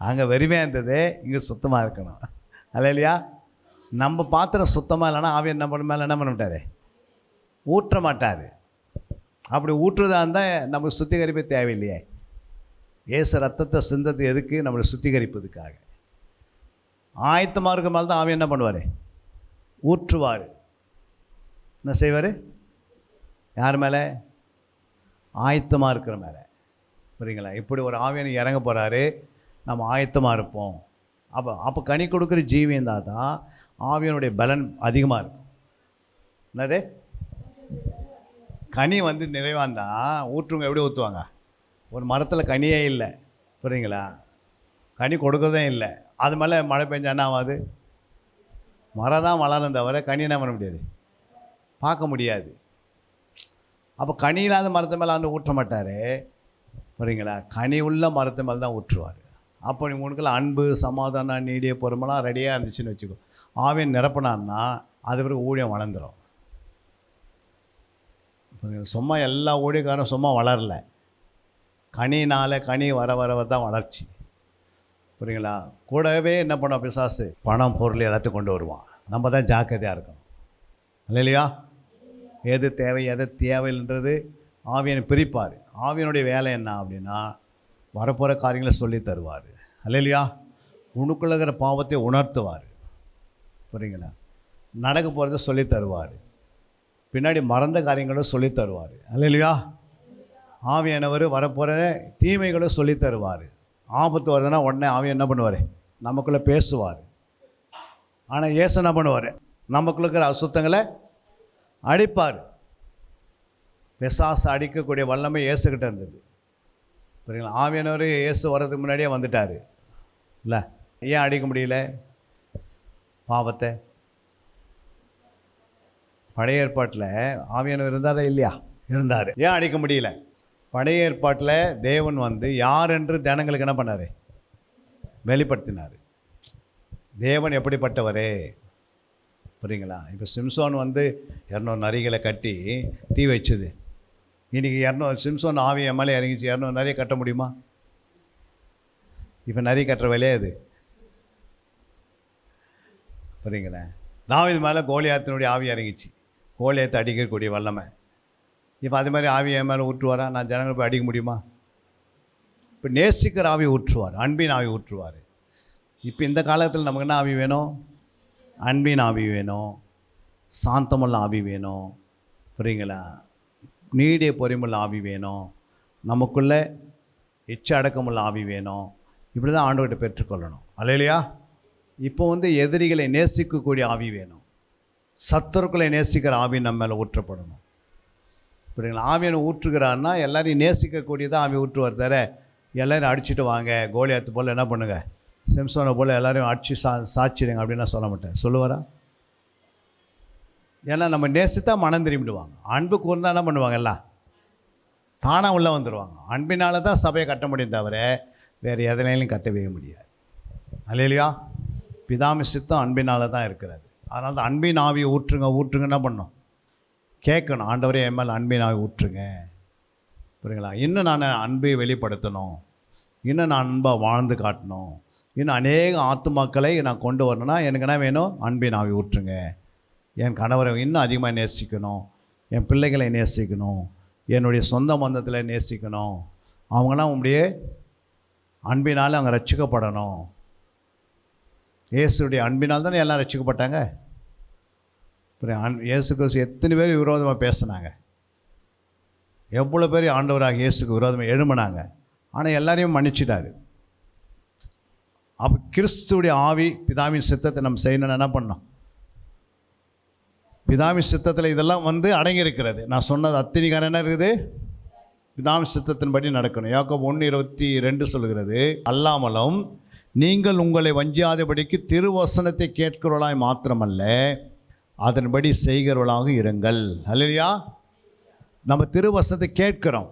அங்கே வெறுமையாக இருந்தது, இங்கே சுத்தமாக இருக்கணும். இல்லையா? நம்ம பாத்திரம் சுத்தமாக இல்லைன்னா ஆவியன் நம்ம மேலே என்ன பண்ண மாட்டார்? ஊற்ற மாட்டார். அப்படி ஊற்றுறதா இருந்தால் நமக்கு சுத்திகரிப்பே தேவையில்லையே. ஏசு ரத்தத்தை சிந்தது எதுக்கு? நம்மளை சுத்திகரிப்பதுக்காக. ஆயத்தமாக இருக்கிற மேலே தான் ஆவியன் என்ன பண்ணுவார்? ஊற்றுவார். என்ன செய்வார்? யார் மேலே? ஆயத்தமாக இருக்கிற மேலே, புரியுங்களா? இப்படி ஒரு ஆவியனை இறங்க போகிறாரு, நம்ம ஆயத்தமாக இருப்போம். அப்போ கனி கொடுக்குற ஜீவியம் தான் ஆவியனுடைய பலன் அதிகமாக இருக்கும். என்னது? கனி வந்து நிறைவாந்தான் ஊற்றுங்க. எப்படி ஊற்றுவாங்க? ஒரு மரத்தில் கனியே இல்லை, புரியுங்களா? கனி கொடுக்கறதே இல்லை, அது மேலே மழை பெஞ்சா என்ன ஆகாது? மரம் தான் வளரும் தவிர கனி என்ன பண்ண முடியாது, பார்க்க முடியாது. அப்போ கனி இல்லாத மரத்து மேலே வந்து ஊற்ற மாட்டார், புரியுங்களா? கனி உள்ள மரத்து மேலே தான் ஊற்றுவார். அப்போ உங்களுக்குள்ள அன்பு, சமாதானம், நீடிய பொறுமைலாம் ரெடியாக இருந்துச்சுன்னு வச்சுக்கோ. ஆவியன் நிரப்பினான்னா அது பிறகு ஊழியம் வளர்ந்துடும். சும்மா எல்லா ஊழியக்காரும் சும்மா வளரல, கனி வர வர தான் வளர்ச்சி. புரியுங்களா? கூடவே என்ன பண்ணோம், பிசாசு பணம் பொருள் எல்லாத்தையும் கொண்டு வருவான். நம்ம தான் ஜாக்கிரதையாக இருக்கணும். இல்லையா? எது தேவை எது தேவைன்றது ஆவியனை பிரிப்பார். ஆவியனுடைய வேலை என்ன அப்படின்னா வரப்போகிற காரியங்களை சொல்லி தருவார். இல்லையா? உனக்குள்ள இருக்கிற பாவத்தை உணர்த்துவார். புரியுங்களா? நடக்க போகிறத சொல்லி தருவார். பின்னாடி மறந்த காரியங்களும் சொல்லி தருவார். இல்லையா? ஆவியானவர் வரப்போகிற தீமைகளும் சொல்லி தருவார். ஆபத்து வருதுன்னா உடனே ஆவியை என்ன பண்ணுவார், நமக்குள்ளே பேசுவார். ஆனால் இயேசு என்ன பண்ணுவார், நமக்குள்ள இருக்கிற அசுத்தங்களை அடிப்பார். பிசாசு அடிக்கக்கூடிய வல்லமை இயேசுக்கிட்ட இருந்தது. புரியுங்களா? ஆவியானவர் இயேசு வர்றதுக்கு முன்னாடியே வந்துட்டார். இல்லை, ஏன் அடிக்க முடியல பாவத்தை? பழைய ஏற்பாட்டில் ஆவியானவர் இருந்தாரா இல்லையா? இருந்தார். ஏன் அடிக்க முடியல? பழைய ஏற்பாட்டில் தேவன் வந்து யார் என்று ஜனங்களுக்கு என்ன பண்ணார், வெளிப்படுத்தினார். தேவன் எப்படிப்பட்டவர்? புரியுங்களா? இப்போ சிம்சோன் வந்து 200 நரிகளை கட்டி தீ வச்சுது. இன்றைக்கி 200 சிம்சோன் ஆவி மேலே இறங்கிச்சு, 200 நரியை கட்ட முடியுமா? இப்போ நரி கட்டுற வேலையே அது. புரியுங்களா? தாவீது மேலே கோலியாத்தினுடைய ஆவி இறங்கிச்சு, கோலியாத்தை அடிக்கக்கூடிய வல்லமை. இப்போ அது மாதிரி ஆவி என் மேலே ஊற்றுவாரா? நான் ஜனங்களை போய் அடிக்க முடியுமா? இப்போ நேசிக்கிற ஆவி ஊற்றுவார், அன்பின் ஆவி ஊற்றுவார். இப்போ இந்த காலத்தில் நமக்கு என்ன ஆவி வேணும்? அன்பின் ஆவி வேணும், சாந்தமுள்ள ஆவி வேணும். புரியுங்களா? நீடிய பொறுமையுள்ள ஆவி வேணும், நமக்குள்ளே இச்சை அடக்கமுள்ள ஆவி வேணும். இப்படி தான் ஆண்டவர்கிட்ட பெற்றுக்கொள்ளணும். அல்லேலூயா? இப்போ வந்து எதிரிகளை நேசிக்கக்கூடிய ஆவி வேணும், சத்துருக்களை நேசிக்கிற ஆவி நம்ம மேலே ஊற்றப்படணும். புரியுங்களா? ஆவியனை ஊற்றுகிறான்னா எல்லாரையும் நேசிக்கக்கூடியதான் ஆவி ஊற்றுவார். தவிர எல்லோரும் அடிச்சுட்டு வாங்க, கோலியாத்து போல் என்ன பண்ணுங்க, சிம்சோனை போல் எல்லோரையும் அடித்து சாச்சிடுங்க அப்படின்லாம் சொல்ல மாட்டேன். சொல்லுவாரா? ஏன்னா நம்ம நேசித்தா மனம் திரும்பிடுவாங்க. அன்பு கூர்ந்தால் என்ன பண்ணுவாங்க, எல்லாம் தானாக உள்ளே வந்துடுவாங்க. அன்பினால தான் சபையை கட்ட முடியும், தவிர வேறு எதனாலையும் கட்டவே முடியாது. அல்லேலூயா? பிதாமி சித்தம் அன்பினால தான் இருக்கிறது. அதனால தான் அன்பின் ஆவியை ஊற்றுங்க என்ன பண்ணணும், கேட்கணும். ஆண்டவரே என் மேலே அன்பின் ஆவி ஊற்றுங்க. புரியுங்களா? இன்னும் நான் அன்பை வெளிப்படுத்தணும், இன்னும் நான் அன்பாக வாழ்ந்து காட்டணும், இன்னும் அநேக ஆத்துமாக்களை நான் கொண்டு வரணும்னா எனக்கு என்ன வேணும், அன்பின் ஆவி ஊற்றுங்க. என் கணவரை இன்னும் அதிகமாக நேசிக்கணும், என் பிள்ளைகளை நேசிக்கணும், என்னுடைய சொந்த பந்தத்தில் நேசிக்கணும். அவங்களாம் உங்களுடைய அன்பினால் அவங்க ரட்சிக்கப்படணும். இயேசுடைய அன்பினால் தானே எல்லாம் ரட்சிக்கப்பட்டாங்க. இயேசு கிறிஸ்து எத்தனை பேர் விரோதமாக பேசினாங்க, எவ்வளோ பேர் ஆண்டவராக இயேசுக்கு விரோதமாக எழும்பினாங்க. ஆனால் எல்லாரையும் மன்னிச்சிட்டாரு. அப்போ கிறிஸ்துடைய ஆவி பிதாவின் சித்தத்தை நம்ம செய்யணும்னு என்ன பண்ணோம், பிதாவின் சித்தத்தில் இதெல்லாம் வந்து அடங்கியிருக்கிறது. நான் சொன்னது அத்தனைக்கான என்ன இருக்குது, பிதாவின் சித்தத்தின்படி நடக்கணும். யாக்கோபு 1:22 சொல்கிறது, அல்லாமலும் நீங்கள் உங்களை வஞ்சியாதபடிக்கு திருவசனத்தை கேட்கிறவர்களாய் மாத்திரமல்ல அதன்படி செய்கிறவர்களாக இருங்கள். அல்லேலூயா? நம்ம திருவசனத்தை கேட்கிறோம்,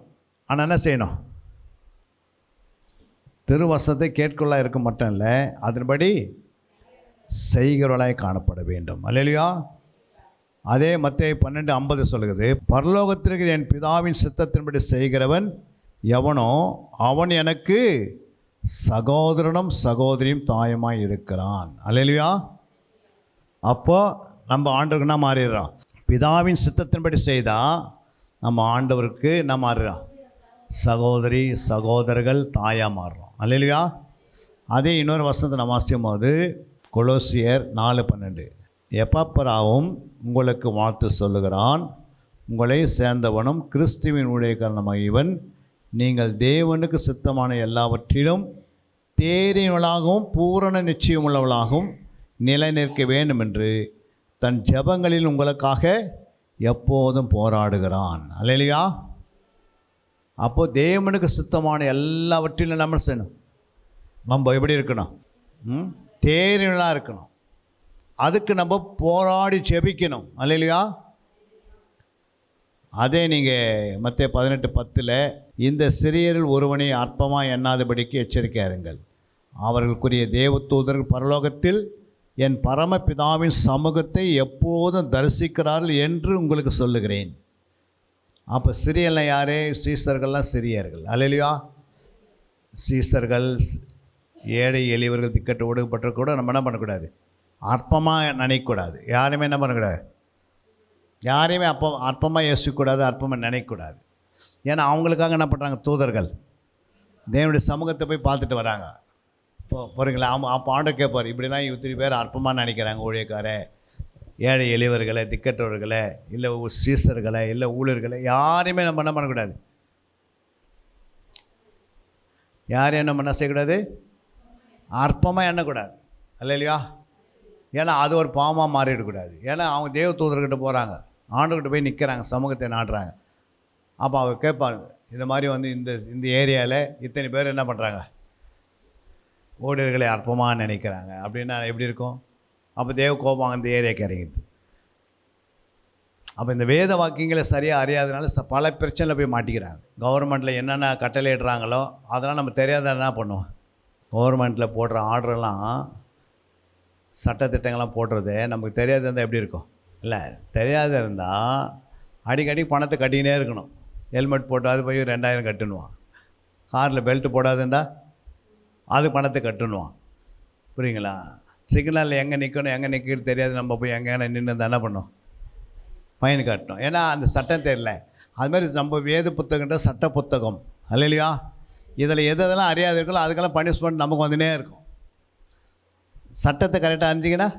ஆனால் என்ன செய்யணும், திருவசனத்தை கேட்கிறவர்களாக இருக்க மட்டும் இல்லை, அதன்படி செய்கிறவர்களாய் காணப்பட வேண்டும். அல்லேலூயா? அதே மத்தேயு 12:50 சொல்கிறது, பரலோகத்திற்கு என் பிதாவின் சித்தத்தின்படி செய்கிறவன் எவனோ அவன் எனக்கு சகோதரனும் சகோதரியும் தாயுமாய் இருக்கிறான். அல்லேலூயா? அப்போ நம்ம ஆண்டவருக்கு என்ன மாறிடுறோம், பிதாவின் சித்தத்தின்படி செய்தால் நம்ம ஆண்டவருக்கு என்ன மாறுறோம், சகோதரி சகோதரர்கள் தாயாக மாறுறோம். அல்லேலூயா? அதே இன்னொரு வசனத்தை நம்ம வாசிக்கும் போது கொலோசியர் 4:12, எப்பாப்பராவும் உங்களுக்கு வாழ்த்து சொல்லுகிறான், உங்களை சேர்ந்தவனும் கிறிஸ்துவின் ஊழியக்காரனும் இவன், நீங்கள் தேவனுக்கு சித்தமான எல்லாவற்றிலும் தேறியவளாகவும் பூரண நிச்சயமுள்ளவளாகவும் நிலை நிற்க வேண்டும் என்று தன் ஜெபங்களில் உங்களுக்காக எப்போதும் போராடுகிறான். அல்லேலூயா? அப்போது தேவனுக்கு சித்தமான எல்லாவற்றிலும் நம்ம செய்யணும். நம்ம எப்படி இருக்கணும், தேறியவளாக இருக்கணும். அதுக்கு நம்ம போராடி ஜெபிக்கணும். அல்லேலூயா? அதே நீங்கள் மத்தேயு 18:10 இந்த சிறியரில் ஒருவனை அற்பமாக எண்ணாதபடிக்கு எச்சரிக்கையாக இருங்கள், அவர்களுக்குரிய தேவதூதர்கள் பரலோகத்தில் என் பரமபிதாவின் சமூகத்தை எப்போதும் தரிசிக்கிறார்கள் என்று உங்களுக்கு சொல்லுகிறேன். அப்போ சிறியெல்லாம் யார்? சீசர்கள்லாம் சிறியர்கள். அல்லேலூயா. சீசர்கள், ஏழை எளியவர்கள், திக்கட்டு ஒடுக்கப்பட்ட கூட நம்ம என்ன பண்ணக்கூடாது? அற்பமாக நினைக்கக்கூடாது. யாரையுமே என்ன பண்ணக்கூடாது? யாரையுமே அற்பமாக யோசிக்கக்கூடாது, அற்பமாக நினைக்கக்கூடாது. ஏன்னா அவங்களுக்காக என்ன பண்ணுறாங்க? தூதர்கள் தேவனுடைய சமூகத்தை போய் பார்த்துட்டு வராங்க. இப்போ போகிறீங்களா? அப்போ ஆண்டவர் கேட்பார், இப்படிலாம் இத்தனை பேர் அற்பமாக நினைக்கிறாங்க, ஊழியக்கார, ஏழை எளியவர்களை, திக்கற்றவர்களை, இல்லை சீசர்களை, இல்லை ஊழியர்களை, யாரையுமே நம்ம என்ன பண்ணக்கூடாது? யாரையும் நம்ம என்ன செய்யக்கூடாது? அற்பமாக எண்ணக்கூடாது. அல்லையா? ஏன்னா அது ஒரு பாவமாக மாறிடக்கூடாது. ஏன்னா அவங்க தேவ தூதர்கிட்ட போகிறாங்க, ஆண்டுகிட்ட போய் நிற்கிறாங்க, சமூகத்தை நாடுறாங்க. அப்போ அவர் கேட்பாங்க, இந்த மாதிரி வந்து இந்த ஏரியாவில் இத்தனை பேர் என்ன பண்ணுறாங்க? ஊழியர்களை அற்பமாக நினைக்கிறாங்க அப்படின்னா எப்படி இருக்கும்? அப்போ தேவ கோபம் அந்த ஏரியாவுக்கு இறங்கிடுது. அப்போ இந்த வேத வாக்கியங்களை சரியாக அறியாதனால பல பிரச்சனையில் போய் மாட்டிக்கிறாங்க. கவர்மெண்ட்டில் என்னென்ன கட்டளை இடுறாங்களோ அதெல்லாம் நம்ம தெரியாத என்ன பண்ணுவோம்? கவர்மெண்ட்டில் போடுற ஆர்டரெல்லாம், சட்டத்திட்டங்கள்லாம் போடுறது நமக்கு தெரியாத இருந்தால் எப்படி இருக்கும்? இல்லை, தெரியாத இருந்தால் அடிக்கடி பணத்தை கட்டிக்கினே இருக்கணும். ஹெல்மெட் போட்டு அது போய் 2000 கட்டணுவான். காரில் பெல்ட்டு போடாதுண்டா அது பணத்தை கட்டணுவான். புரியுங்களா? சிக்னலில் எங்கே நிற்கணும், எங்கே நிற்கிறது தெரியாது, நம்ம போய் எங்கே நின்று என்ன பண்ணோம்? ஃபைன் கட்டணும். ஏன்னா அந்த சட்டம் தெரியல. அதுமாதிரி நம்ம வேத புத்தகன்ற சட்ட புத்தகம். அல்லையா? இதில் எதெல்லாம் அறியாது இருக்கோ அதுக்கெல்லாம் பனிஷ்மெண்ட் நமக்கு வந்துனே இருக்கும். சட்டத்தை கரெக்டாக அறிஞ்சிங்கன்னா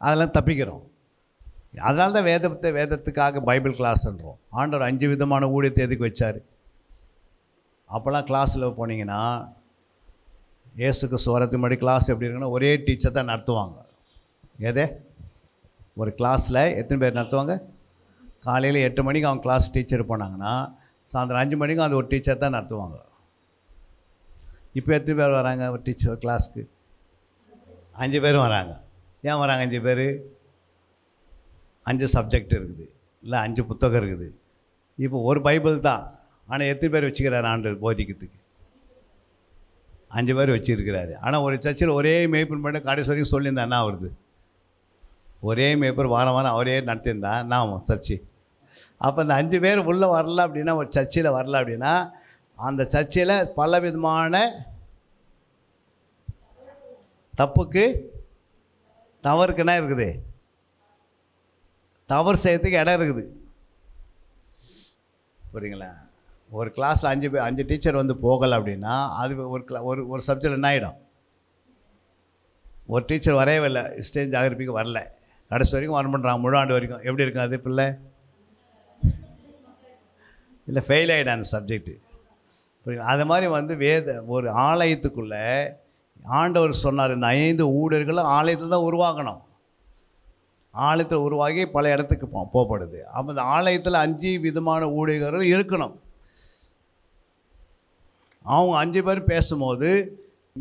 அதெல்லாம் தப்பிக்கிறோம். அதனால தான் வேதத்துக்காக பைபிள் கிளாஸ்ன்றோம். ஆண்டவர் 5 விதமான ஊழியத்தை எதுக்கு வச்சார்? அப்போல்லாம் கிளாஸில் போனீங்கன்னா இயேசுக்கு சுவரத்துக்கு முன்னாடி கிளாஸ் எப்படி இருக்குன்னா ஒரே டீச்சர் தான் நடத்துவாங்க. எதே ஒரு கிளாஸில் எத்தனை பேர் நடத்துவாங்க? காலையில் 8 மணிக்கு அவங்க கிளாஸ் டீச்சர் போனாங்கன்னா சாயந்தரம் 5 மணிக்கும் அது ஒரு டீச்சர் தான் நடத்துவாங்க. இப்போ எத்தனை பேர் வராங்க ஒரு டீச்சர் கிளாஸ்க்கு? 5 பேரும் வராங்க. ஏன் வராங்க 5 பேர்? 5 சப்ஜெக்ட் இருக்குது, இல்லை 5 புத்தகம் இருக்குது. இப்போ ஒரு பைபிள் தான், ஆனால் எத்தனை பேர் வச்சுக்கிறார் ஆண்டு போதிக்கிறதுக்கு? 5 பேர் வச்சுருக்கிறாரு. ஆனால் ஒரு சர்ச்சில் ஒரே மேய்ப்பன் பண்ண கடைசி வரைக்கும் சொல்லியிருந்தா என்ன வருது? ஒரே மேய்ப்பர் வாரம் வாரம் அவரே நடத்தியிருந்தா நான் சர்ச்சு. அப்போ அந்த 5 பேர் உள்ளே வரல அப்படின்னா, ஒரு சர்ச்சில் வரல அப்படின்னா, அந்த சர்ச்சில் பல விதமான தப்புக்கு தவறுக்குன்னா இருக்குது, தவறு செய்யறதுக்கு இடம் இருக்குது. புரியுங்களா? ஒரு கிளாஸில் 5 டீச்சர் வந்து போகலை அப்படின்னா அது ஒரு சப்ஜெக்ட் என்ன ஆகிடும்? ஒரு டீச்சர் வரவே இல்லை, ஸ்டேஜ் ஜாகிரபிக்கு வரல, கடைசி வரைக்கும் வர பண்ணுறாங்க, முழு ஆண்டு வரைக்கும். எப்படி இருக்கும் அது? பிள்ளை இல்லை ஃபெயில் ஆகிடும் அந்த சப்ஜெக்டு. புரியுங்களா? அது மாதிரி வந்து ஒரு ஆலயத்துக்குள்ளே ஆண்டவர் சொன்னார், இந்த 5 ஊழியர்களும் ஆலயத்தில் தான் உருவாகணும். ஆலயத்தில் உருவாகி பல இடத்துக்கு போகப்படுது. அப்போ இந்த ஆலயத்தில் 5 விதமான ஊழியர்கள் இருக்கணும். அவங்க 5 பேர் பேசும்போது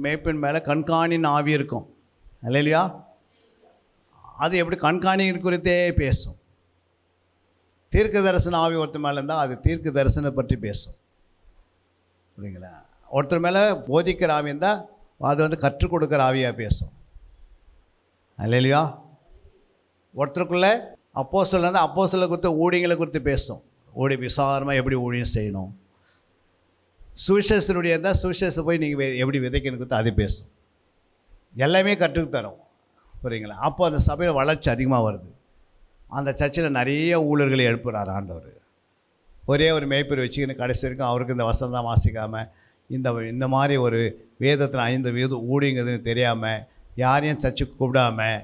மேய்ப்பன் மேலே கண்காணின் ஆவி இருக்கும். இல்லையா? அது எப்படி கண்காணியின் குறித்தே பேசும். தீர்க்க தரிசன ஆவி ஒருத்தர் மேலே இருந்தால் அது தீர்க்க தரிசனை பற்றி பேசும். புரியுங்களா? ஒருத்தர் மேலே போதிக்கிற ஆவி இருந்தால் அது வந்து கற்றுக் கொடுக்குற ஆவியாக பேசும். இல்லையா? ஒருத்தருக்குள்ளே அப்போஸ்தலர் இருந்தால் அப்போஸ்தலர் குறித்து ஊழியங்களை குறித்து பேசும். விசாரமாக எப்படி ஊழியம் செய்யணும். சுவிசேஷனுடைய இருந்தால் சுவிசேஷத்தை போய் நீங்கள் எப்படி விதைக்கணும் கொடுத்து அது பேசும். எல்லாமே கற்றுத்தரும். புரியுங்களா? அப்போ அந்த சபையில் வளர்ச்சி அதிகமாக வருது. அந்த சர்ச்சில் நிறைய ஊழியர்களை எழுப்புகிறார் ஆண்டவர். ஒரே ஒரு மேய்ப்பர் வச்சுக்கின்னு கடைசி வரைக்கும் அவருக்கு இந்த வசனம் தான் வாசிக்காமல், இந்த மாதிரி ஒரு வேதத்தில் 5 ஊழியங்கிறதுன்னு தெரியாமல், யாரையும் சர்ச்சுக்கு கூப்பிடாமல்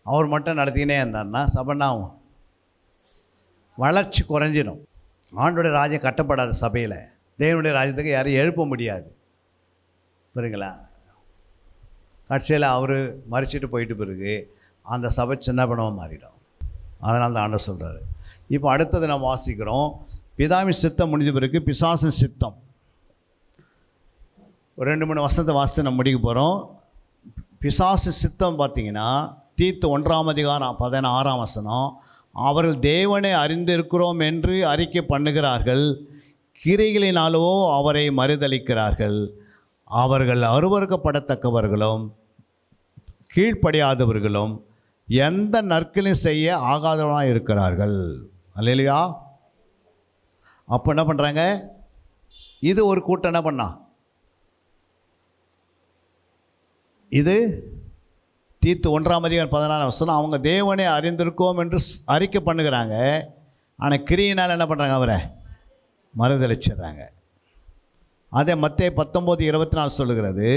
அவர் மட்டும் நடத்திக்கினே இருந்தார்னா சபைனாவும் வளர்ச்சி குறைஞ்சிடும். ஆண்டோடைய ராஜ்யம் கட்டப்படாத சபையில் தேவனுடைய ராஜ்யத்துக்கு யாரையும் எழுப்ப முடியாது. புரியுங்களா? கட்சியில் அவர் மறிச்சிட்டு போயிட்டு பிறகு அந்த சபை சின்ன பணமாக மாறிடும். அதனால தான் ஆண்டவர் சொல்கிறாரு. இப்போ அடுத்தது நம்ம வாசிக்கிறோம், பிதாவின் சித்தம் முடிஞ்ச பிறகு பிசாசின் சித்தம். ஒரு 2-3 வசனத்தை வாசித்து நம்ம முடிக்க போகிறோம். பிசாசு சித்தம் பார்த்திங்கன்னா தீத்து 1 அதிகாரம் 16 வசனம், அவர்கள் தேவனை அறிந்திருக்கிறோம் என்று அறிக்கை பண்ணுகிறார்கள், கிரிகளினாலோ அவரை மறுதலிக்கிறார்கள். அவர்கள் அருவருக்கப்படத்தக்கவர்களும் கீழ்ப்படியாதவர்களும் எந்த நற்களையும் செய்ய ஆகாதவனாக இருக்கிறார்கள். அல்லேலூயா. அப்போ என்ன பண்ணுறாங்க, இது ஒரு கூட்டம் என்ன பண்ணா, இது தீத்து 1:16 அவங்க தேவனை அறிந்திருக்கோம் என்று அறிக்கை பண்ணுகிறாங்க. ஆனால் கிரியினால் என்ன பண்ணுறாங்க, அவரை மறுதலிச்சிடுறாங்க. அதே மத்தேயு 19:24 சொல்லுகிறது,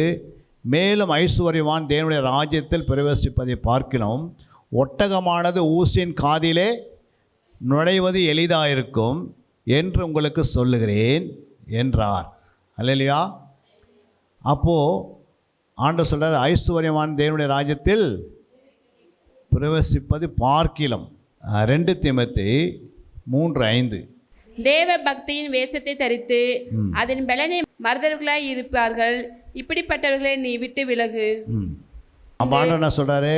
மேலும் ஐசுவரியவான் தேவனுடைய ராஜ்யத்தில் பிரவேசிப்பதை பார்க்கிலும் ஒட்டகமானது ஊசியின் காதிலே நுழைவது எளிதாயிருக்கும் என்று உங்களுக்கு சொல்லுகிறேன் என்றார். அல்லேலூயா. அப்போது ஆண்டவர் சொல்கிறார், ஐசுவரியவான் தேவனுடைய ராஜ்யத்தில் பிரவேசிப்பது பார்க்கிலும். 2 தீமோத்தேயு 3:5. தேவ பக்தியின் வேஷத்தை தரித்து அதன் பலனை மறந்தவர்களாய் இருப்பார்கள், இப்படிப்பட்டவர்களை நீ விட்டு விலகு. அப்போ ஆண்டவர் என்ன சொல்கிறாரு,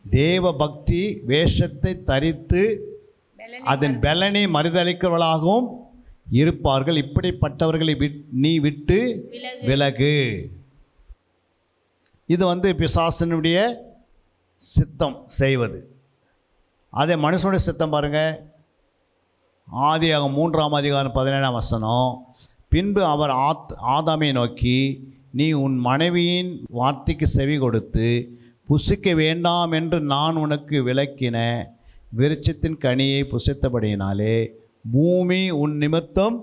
தேவ பக்தி வேஷத்தை தரித்து அதன் பலனை மறுதலிக்கிறவர்களாகவும் இருப்பார்கள், இப்படிப்பட்டவர்களை நீ விட்டு விலகு. இது பிசாசனுடைய சித்தம் செய்வது. அதே மனுஷனுடைய சித்தம் பாருங்கள், ஆதியாகமம் 3:17 பின்பு அவர் ஆதாமை நோக்கி, நீ உன் மனைவியின் வார்த்தைக்கு செவி கொடுத்து புசிக்க வேண்டாம் என்று நான் உனக்கு விலக்கின விருட்சத்தின் கனியை புசித்தபடியினாலே பூமி உன் நிமித்தம்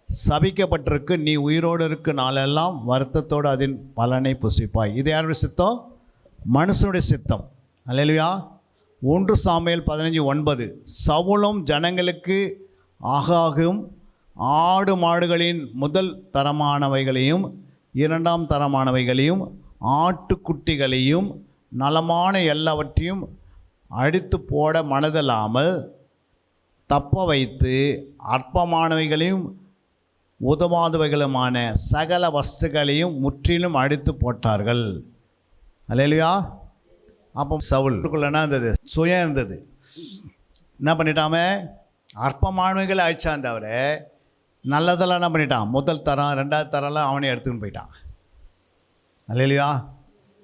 சபிக்கப்பட்டிருக்கு, நீ உயிரோடு இருக்க நாளெல்லாம் வருத்தத்தோடு அதன் பலனை புசிப்பாய். இது யாருடைய சித்தம்? மனுஷனுடைய சித்தம். அல்லேலூயா. 1 சாமுவேல் 15:9 சவுலும் ஜனங்களுக்கு ஆகாகும் ஆடு மாடுகளின் முதல் தரமானவைகளையும் 2ஆம் தரமானவைகளையும் ஆட்டுக்குட்டிகளையும் நலமான எல்லாவற்றையும் அடித்து போட மனதில்லாமல் தப்ப வைத்து அற்பமானவைகளையும் உதவாதவைகளுமான சகல வஸ்துக்களையும் முற்றிலும் அடித்து போட்டார்கள். அல்லேலூயா. அப்போ சவுலுக்குள்ள என்ன இருந்தது? சுயம் இருந்தது. என்ன பண்ணிட்டாம? அற்பமானவைகளை அழிச்சான், தவிர நல்லதெல்லாம் என்ன பண்ணிட்டான்? முதல் தரம் 2ஆவது தரம்லாம் அவனே எடுத்துக்கின்னு போயிட்டான். அல்லேலூயா.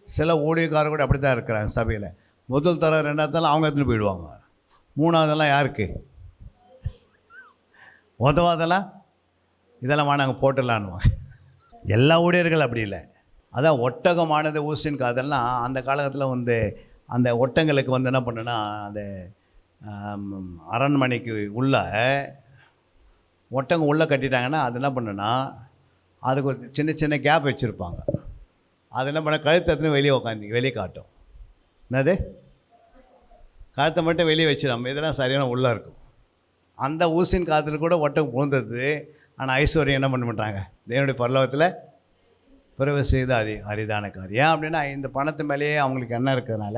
சில ஊழியக்காரர் கூட அப்படி தான் இருக்கிறாங்க சபையில். முதல் தரம் 2ஆவது தரம் அவங்க எடுத்துன்னு போயிடுவாங்க. 3ஆவதெல்லாம் யாருக்கு? உதவாதெல்லாம் இதெல்லாம் நாங்கள் போட்டுடலான்னுவாங்க. எல்லா ஊழியர்கள் அப்படி இல்லை. அதான் ஒட்டகமானது ஊசின் காதெல்லாம் அந்த காலகட்டத்தில் அந்த ஒட்டங்களுக்கு என்ன பண்ணுன்னா, அந்த அரண்மனைக்கு உள்ள ஒட்டகம் உள்ளே கட்டிட்டாங்கன்னா அது என்ன பண்ணுன்னா, அதுக்கு ஒரு சின்ன சின்ன கேப் வச்சுருப்பாங்க. அது என்ன பண்ண, கழுத்தை வெளியே காட்டும். என்னது? கழுத்தை மட்டும் வெளியே வச்சிடாம இதெல்லாம் சரியான உள்ளே இருக்கும். அந்த ஊசின் காற்றுல கூட ஒட்டகம் புகுந்தது. ஆனால் ஐஸ்வர்யம் என்ன பண்ண மாட்டாங்க, தேவனுடைய பரலோகத்தில் பிரவேசம் செய்து அரிதான காரியம். ஏன் அப்படின்னா, இந்த பணத்து மேலேயே அவங்களுக்கு என்ன இருக்கிறதுனால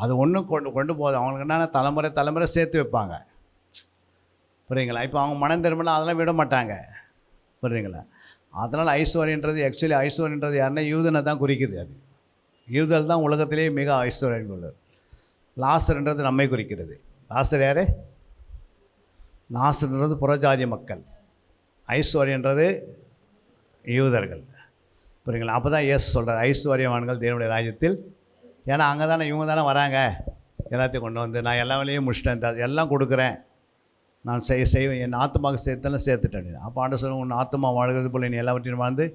அது ஒன்றும் கொண்டு போகுது. அவங்களுக்கு என்னென்ன தலைமுறை சேர்த்து வைப்பாங்க. புரியுங்களா? இப்போ அவங்க மனம் திரும்பினா அதெல்லாம் விட மாட்டாங்க. புரியுதுங்களா? அதனால் ஐஸ்வர்யன்றது ஐஸ்வர்யன்றது யாருன்னா யூதனை தான் குறிக்குது. அது யூதல் தான் உலகத்திலே மிக ஐஸ்வர்யம் உள்ளது. லாசர்ன்றது நம்மை குறிக்கிறது. லாசர் யார்? லாசர்ன்றது புறஜாதி மக்கள், ஐஸ்வர்யன்றது யூதர்கள். புரியுங்களா? அப்போ தான் சொல்கிறார், ஐஸ்வர்யவான்கள் தேவனுடைய ராஜ்யத்தில். ஏன்னா அங்கே தானே இவங்க தானே வராங்க, எல்லாத்தையும் கொண்டு நான் எல்லா வேலையும் முடிச்சிட்டேன், எல்லாம் கொடுக்குறேன், நான் செய்வேன், என் ஆத்மாவுக்கு சேர்த்தெல்லாம் சேர்த்துட்டேன். அப்போ ஆண்டு சொல்லுங்க, உன் ஆத்மா வாழ்கிறது போல் நீ எல்லாவற்றையும் வாழ்ந்து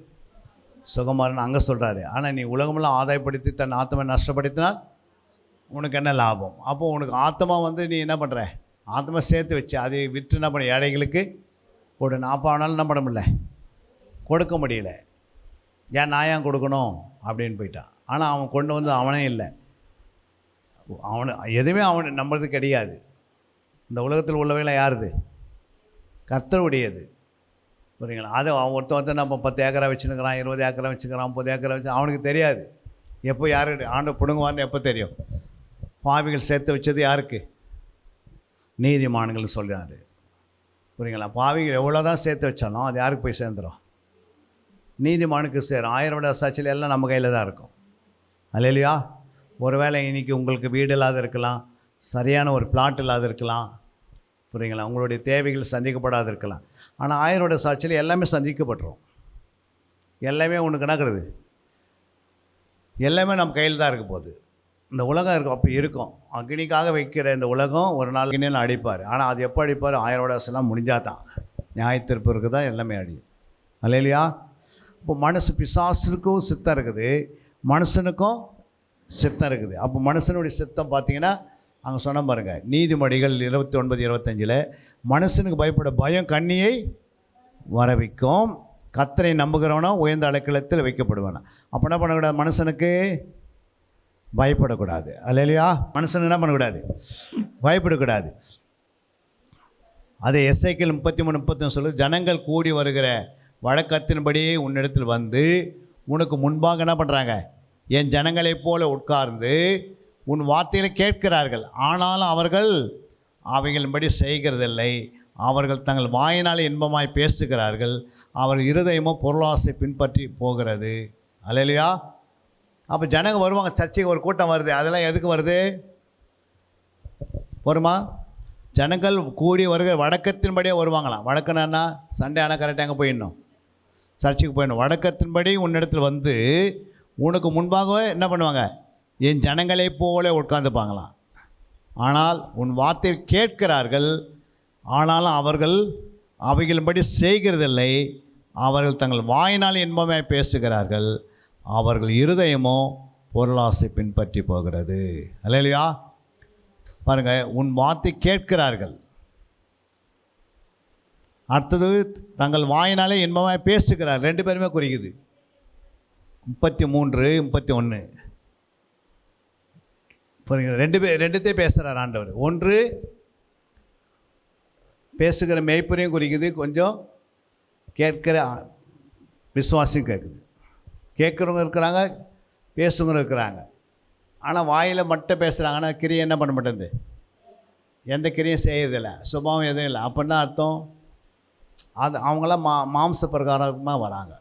சுகமாறுன்னு அங்கே சொல்கிறாரு. ஆனால் நீ உலகமெல்லாம் ஆதாயப்படுத்தி தன் ஆத்மா நஷ்டப்படுத்தினால் உனக்கு என்ன லாபம்? அப்போது உனக்கு ஆத்மா நீ என்ன பண்ணுற, ஆத்மா சேர்த்து வச்சு அதை விற்று என்ன பண்ண, ஏழைகளுக்கு ஒரு 40 ஆனாலும் என்ன பண்ண முடியல, கொடுக்க முடியல. ஏன் நான் ஏன் கொடுக்கணும் அப்படின்னு போயிட்டான். ஆனால் அவன் கொண்டு அவனே இல்லை, எதுவுமே நம்மளது கிடையாது. இந்த உலகத்தில் உள்ளவைலாம் யாருது? கர்த்தருடையது. புரியுங்களா? அதை ஒருத்தன் நம்ம 10 ஏக்கரா வச்சுருக்கிறான், 20 ஏக்கரா வச்சுக்கிறான், 30 ஏக்கரா வச்சு, அவனுக்கு தெரியாது எப்போ யார் ஆண்டு பிடுங்குவார்னு எப்போ தெரியும். பாவிகள் சேர்த்து வச்சது யாருக்கு? நீதிமான்கள் சொல்கிறாரு. புரியுங்களா? பாவிகள் எவ்வளோ தான் சேர்த்து வச்சாலும் அது யாருக்கு போய் சேர்ந்துடும்? நீதிமானுக்கு சேரும். 1000 விட சாட்சியில் எல்லாம் நம்ம கையில் தான் இருக்கும். அல்லேலூயா. ஒருவேளை இன்றைக்கி உங்களுக்கு வீடு இல்லாத இருக்கலாம், சரியான ஒரு பிளாட் இல்லாத இருக்கலாம். புரியுங்களா? உங்களுடைய தேவைகள் சந்திக்கப்படாது இருக்கலாம். ஆனால் 1000 விட சாட்சியில் எல்லாமே சந்திக்கப்பட்டுரும். எல்லாமே உனக்கு நடக்கிறது, எல்லாமே நம்ம கையில் தான் இருக்க போகுது. இந்த உலகம் இருக்கும், அப்போ இருக்கும். அக்னிக்காக வைக்கிற இந்த உலகம் ஒரு நாள் அக்னியில் அடிப்பார். ஆனால் அது எப்போ அடிப்பார்? 1000 வருஷம்லாம் முடிஞ்சால் தான். நியாயத்தீர்ப்புக்கு தான் எல்லாமே அடியும். அல்லையா? இப்போ பிசாசுக்கும் சித்தம் இருக்குது, மனுஷனுக்கும் சித்தம் இருக்குது. அப்போ மனுஷனுடைய சித்தம் பார்த்தீங்கன்னா அங்கே சொன்ன பாருங்கள், நீதிமொழிகள் 29:25 மனுஷனுக்கு பயப்பட பயம் கண்ணியை வரவிக்கும், கர்த்தரை நம்புகிறவனோ உயர்ந்த அடைக்கலத்தில் வைக்கப்படுவானா. அப்போ என்ன பண்ணக்கூடாது? மனுஷனுக்கு பயப்படக்கூடாது. அல்லையா? மனுஷன் என்ன பண்ணக்கூடாது? பயப்படக்கூடாது. அது எசேக்கியேல் 33:30 சொல்லுது, ஜனங்கள் கூடி வருகிற வழக்கத்தின்படியே உன்னிடத்தில் வந்து உனக்கு முன்பாக என்ன பண்ணுறாங்க? என் ஜனங்களைப் போல உட்கார்ந்து உன் வார்த்தைகளை கேட்கிறார்கள், ஆனாலும் அவர்கள் அவைகளின்படி செய்கிறதில்லை. அவர்கள் தங்கள் வாயினால் இன்பமாய் பேசுகிறார்கள், அவர்கள் இருதயமோ பொருளாசை பின்பற்றி போகிறது. அல்லையா? அப்போ ஜனங்க வருவாங்க, சர்ச்சைக்கு ஒரு கூட்டம் வருது, அதெல்லாம் எதுக்கு வருது? வருமா? ஜனங்கள் கூடி வருகிற வழக்கத்தின்படியே வருவாங்களாம். வழக்கம்னா சண்டே ஆனால் கரெக்டாக அங்கே போயிடணும், சர்ச்சைக்கு போயிடணும். வழக்கத்தின்படி உன்னிடத்தில் வந்து உனக்கு முன்பாகவே என்ன பண்ணுவாங்க? என் ஜனங்களைப் போல உட்கார்ந்துப்பாங்களாம். ஆனால் உன் வார்த்தையை கேட்கிறார்கள், ஆனாலும் அவர்கள் அவைகளின்படி செய்கிறதில்லை. அவர்கள் தங்கள் வாயினால் இன்பமாய் பேசுகிறார்கள், அவர்கள் இருதயமோ பொருளாசை பின்பற்றி போகிறது. அல்லையா? பாருங்கள், உன் வார்த்தை கேட்கிறார்கள், அடுத்தது தங்கள் வாயினாலே இன்பமாய் பேசுகிறார். 2 பேருமே குறிக்குது. 33, 31 பாருங்க, 2 பேசுகிறார் ஆண்டவர். ஒன்று பேசுகிற மேய்ப்பரையும் குறிக்குது, கொஞ்சம் கேட்கிற விசுவாசியும் கேட்குது. கேட்குறவங்க இருக்கிறாங்க, பேசுகிறவங்க இருக்கிறாங்க. ஆனால் வாயில் மட்டும் பேசுகிறாங்க, ஆனால் கிரியை என்ன பண்ண மாட்டேங்குது? எந்த கிரியும் செய்யறதில்லை, சுபாவம் எதுவும் இல்லை. அப்படின்னா அர்த்தம் அது அவங்களாம் மாம்ச பிரகாரமாக வராங்க.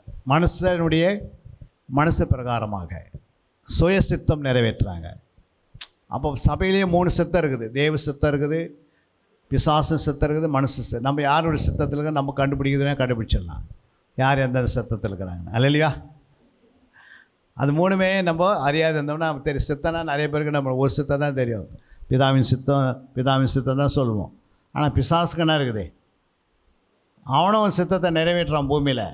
மனுஷ பிரகாரமாக சுய சித்தம் நிறைவேற்றுறாங்க. அப்போ சபையிலேயே 3 சித்தம் இருக்குது. தேவ சித்தம் இருக்குது, பிசாசு சித்தம் இருக்குது, மனுஷ சித்தம். நம்ம யாருடைய சித்தத்தில் இருக்க நம்ம கண்டுபிடிக்கிறதுனா கண்டுபிடிச்சிடலாம் யார் எந்த சித்தத்தில் இருக்கிறாங்கன்னு. அல்லையா? அது 3மே நம்ம அறியாது இருந்தோம்னா நமக்கு தெரியும். சித்தம்னா நிறைய பேருக்கு நம்ம ஒரு சித்தம் தான் தெரியும், பிதாவின் சித்தம் தான் சொல்லுவோம். ஆனால் பிசாசுக்கு என்ன இருக்குது? அவனும் சித்தத்தை நிறைவேற்றுறான், பூமியில்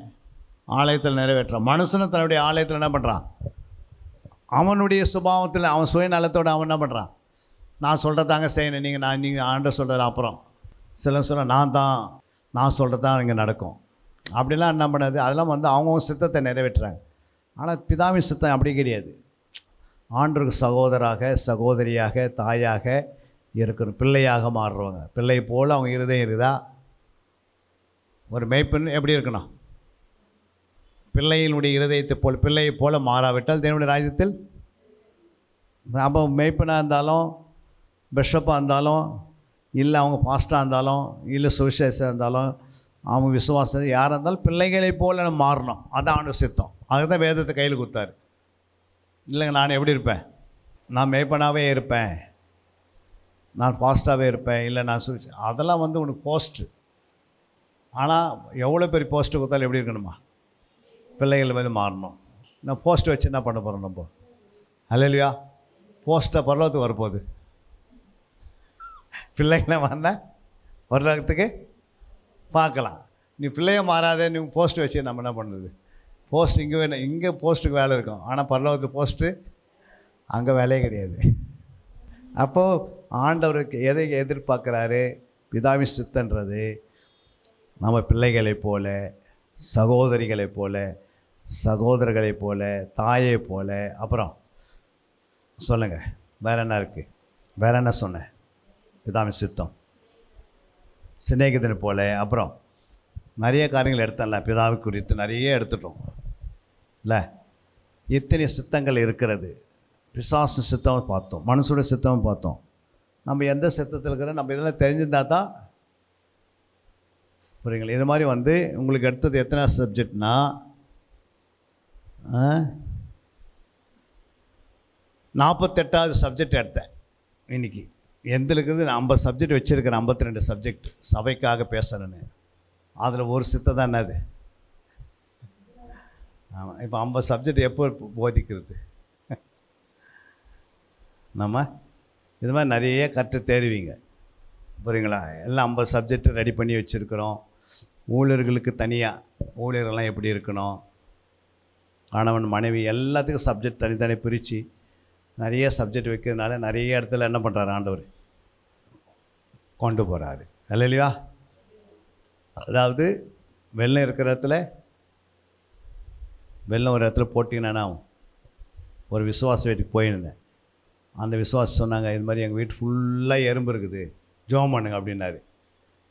ஆலயத்தில் நிறைவேற்றுறான். மனுஷனும் தன்னுடைய ஆலயத்தில் என்ன பண்ணுறான்? அவனுடைய சுபாவத்தில் அவன் சுயநலத்தோடு அவன் என்ன பண்ணுறான்? நான் சொல்கிறதாங்க செய்யணும், நீங்கள் ஆண்டவர் சொல்கிறது. அப்புறம் சொல்ல நான் சொல்கிறது இங்கே நடக்கும். அப்படிலாம் என்ன பண்ணாது? அதெல்லாம் வந்து அவங்க சித்தத்தை நிறைவேற்றுறாங்க. ஆனால் பிதாவின் சித்தம் அப்படி கிடையாது. ஆண்டவருக்கு சகோதரியாக தாயாக இருக்கணும், பிள்ளையாக மாறுறவங்க. பிள்ளை போல் அவங்க இருதயம் இருக்குதா? ஒரு மேய்ப்பன் எப்படி இருக்கணும்? பிள்ளையினுடைய இருதயத்தை போல், பிள்ளையை போல் மாறாவிட்டால் தேவனுடைய ராஜ்யத்தில். அப்போ மேய்ப்பனாக இருந்தாலும், பிஷப்பாக இருந்தாலும், இல்லை அவங்க பாஸ்டாக இருந்தாலும், இல்லை சுவிசேஷம் இருந்தாலும், அவங்க விசுவாசம் யாராக இருந்தாலும் பிள்ளைகளை போல் நம்ம மாறணும். அதான் ஆண்டவர் சித்தம். அதுதான் வேதத்தை கையில் கொடுத்தாரு. இல்லைங்க நான் எப்படி இருப்பேன்? நான் மேய்ப்பனாகவே இருப்பேன், நான் பாஸ்டாகவே இருப்பேன், இல்லை நான் அதெல்லாம் வந்து உனக்கு போஸ்ட்டு. ஆனால் எவ்வளோ பெரிய போஸ்ட்டு கொடுத்தாலும் எப்படி இருக்கணுமா? பிள்ளைகள் வந்து மாறணும். நான் போஸ்ட்டு வச்சு என்ன பண்ண போகிறோம் நம்ம? அல்லையா? போஸ்ட்டை பரலோகத்துக்கு வரப்போகுது. பிள்ளைகளை மாறினா பரலோகத்துக்கு பார்க்கலாம். நீ பிள்ளைய மாறாதே, நீ போஸ்ட்டு வச்சு நம்ம என்ன பண்ணுறது? போஸ்ட் இங்கே வேணும், இங்கே போஸ்ட்டுக்கு வேலை இருக்கும், ஆனால் பரலோகத்துக்கு போஸ்ட்டு அங்கே வேலையே கிடையாது. அப்போது ஆண்டவருக்கு எதை எதிர்பார்க்குறாரு? பிதாவின் சித்தன்றது நம்ம பிள்ளைகளைப் போல, சகோதரிகளைப் போல, சகோதரர்களைப் போல, தாயைப் போல. அப்புறம் சொல்லுங்கள், வேறு என்ன இருக்குது? வேறு என்ன சொன்னேன்? பிதாவின் சித்தம், சிநேகிதனை போல. அப்புறம் நிறைய காரியங்கள் எடுத்தோம்ல, பிதாவை குறித்து நிறைய எடுத்துட்டோம் இல்லை? இத்தனை சித்தங்கள் இருக்கிறது. பிசாசு சித்தம் பார்த்தோம், மனுஷோட சித்தமும் பார்த்தோம். நம்ம எந்த சித்தத்தில் இருக்கிறோம் நம்ம இதெல்லாம் தெரிஞ்சிருந்தால் தான் புரியுங்களா? இது மாதிரி வந்து உங்களுக்கு எடுத்தது எத்தனை சப்ஜெக்ட்னா 48வது சப்ஜெக்ட் எடுத்தேன் இன்றைக்கி. எந்த இருக்குது 50 சப்ஜெக்ட் வச்சுருக்கிறேன், 52 சப்ஜெக்ட் சபைக்காக பேசுகிறேன்னு. அதில் ஒரு சித்தம் தான் என்னது? ஆமாம். இப்போ 50 சப்ஜெக்ட் எப்போ போதிக்கிறது? நம்ம இது மாதிரி நிறைய கற்று தேருவீங்க. புரியுங்களா? எல்லாம் 50 சப்ஜெக்ட் ரெடி பண்ணி வச்சுருக்கிறோம். ஊழியர்களுக்கு தனியாக ஊழியர்கள்லாம் எப்படி இருக்கணும், கணவன் மனைவி எல்லாத்துக்கும் சப்ஜெக்ட் தனித்தனி பிரித்து நிறைய சப்ஜெக்ட் வைக்கிறதுனால நிறைய இடத்துல என்ன பண்ணுறாரு ஆண்டவர் கொண்டு போகிறாரு. இல்லையா? அதாவது வெள்ளம் இருக்கிற இடத்துல வெள்ளம் ஒரு இடத்துல போட்டிங்கன்னா ஒரு விசுவாச வீட்டுக்கு போயிருந்தேன். அந்த விசுவாசம் சொன்னாங்க, இது மாதிரி எங்கள் வீட்டு ஃபுல்லாக எறும்பு இருக்குது, ஜோம் பண்ணுங்க அப்படின்னாரு.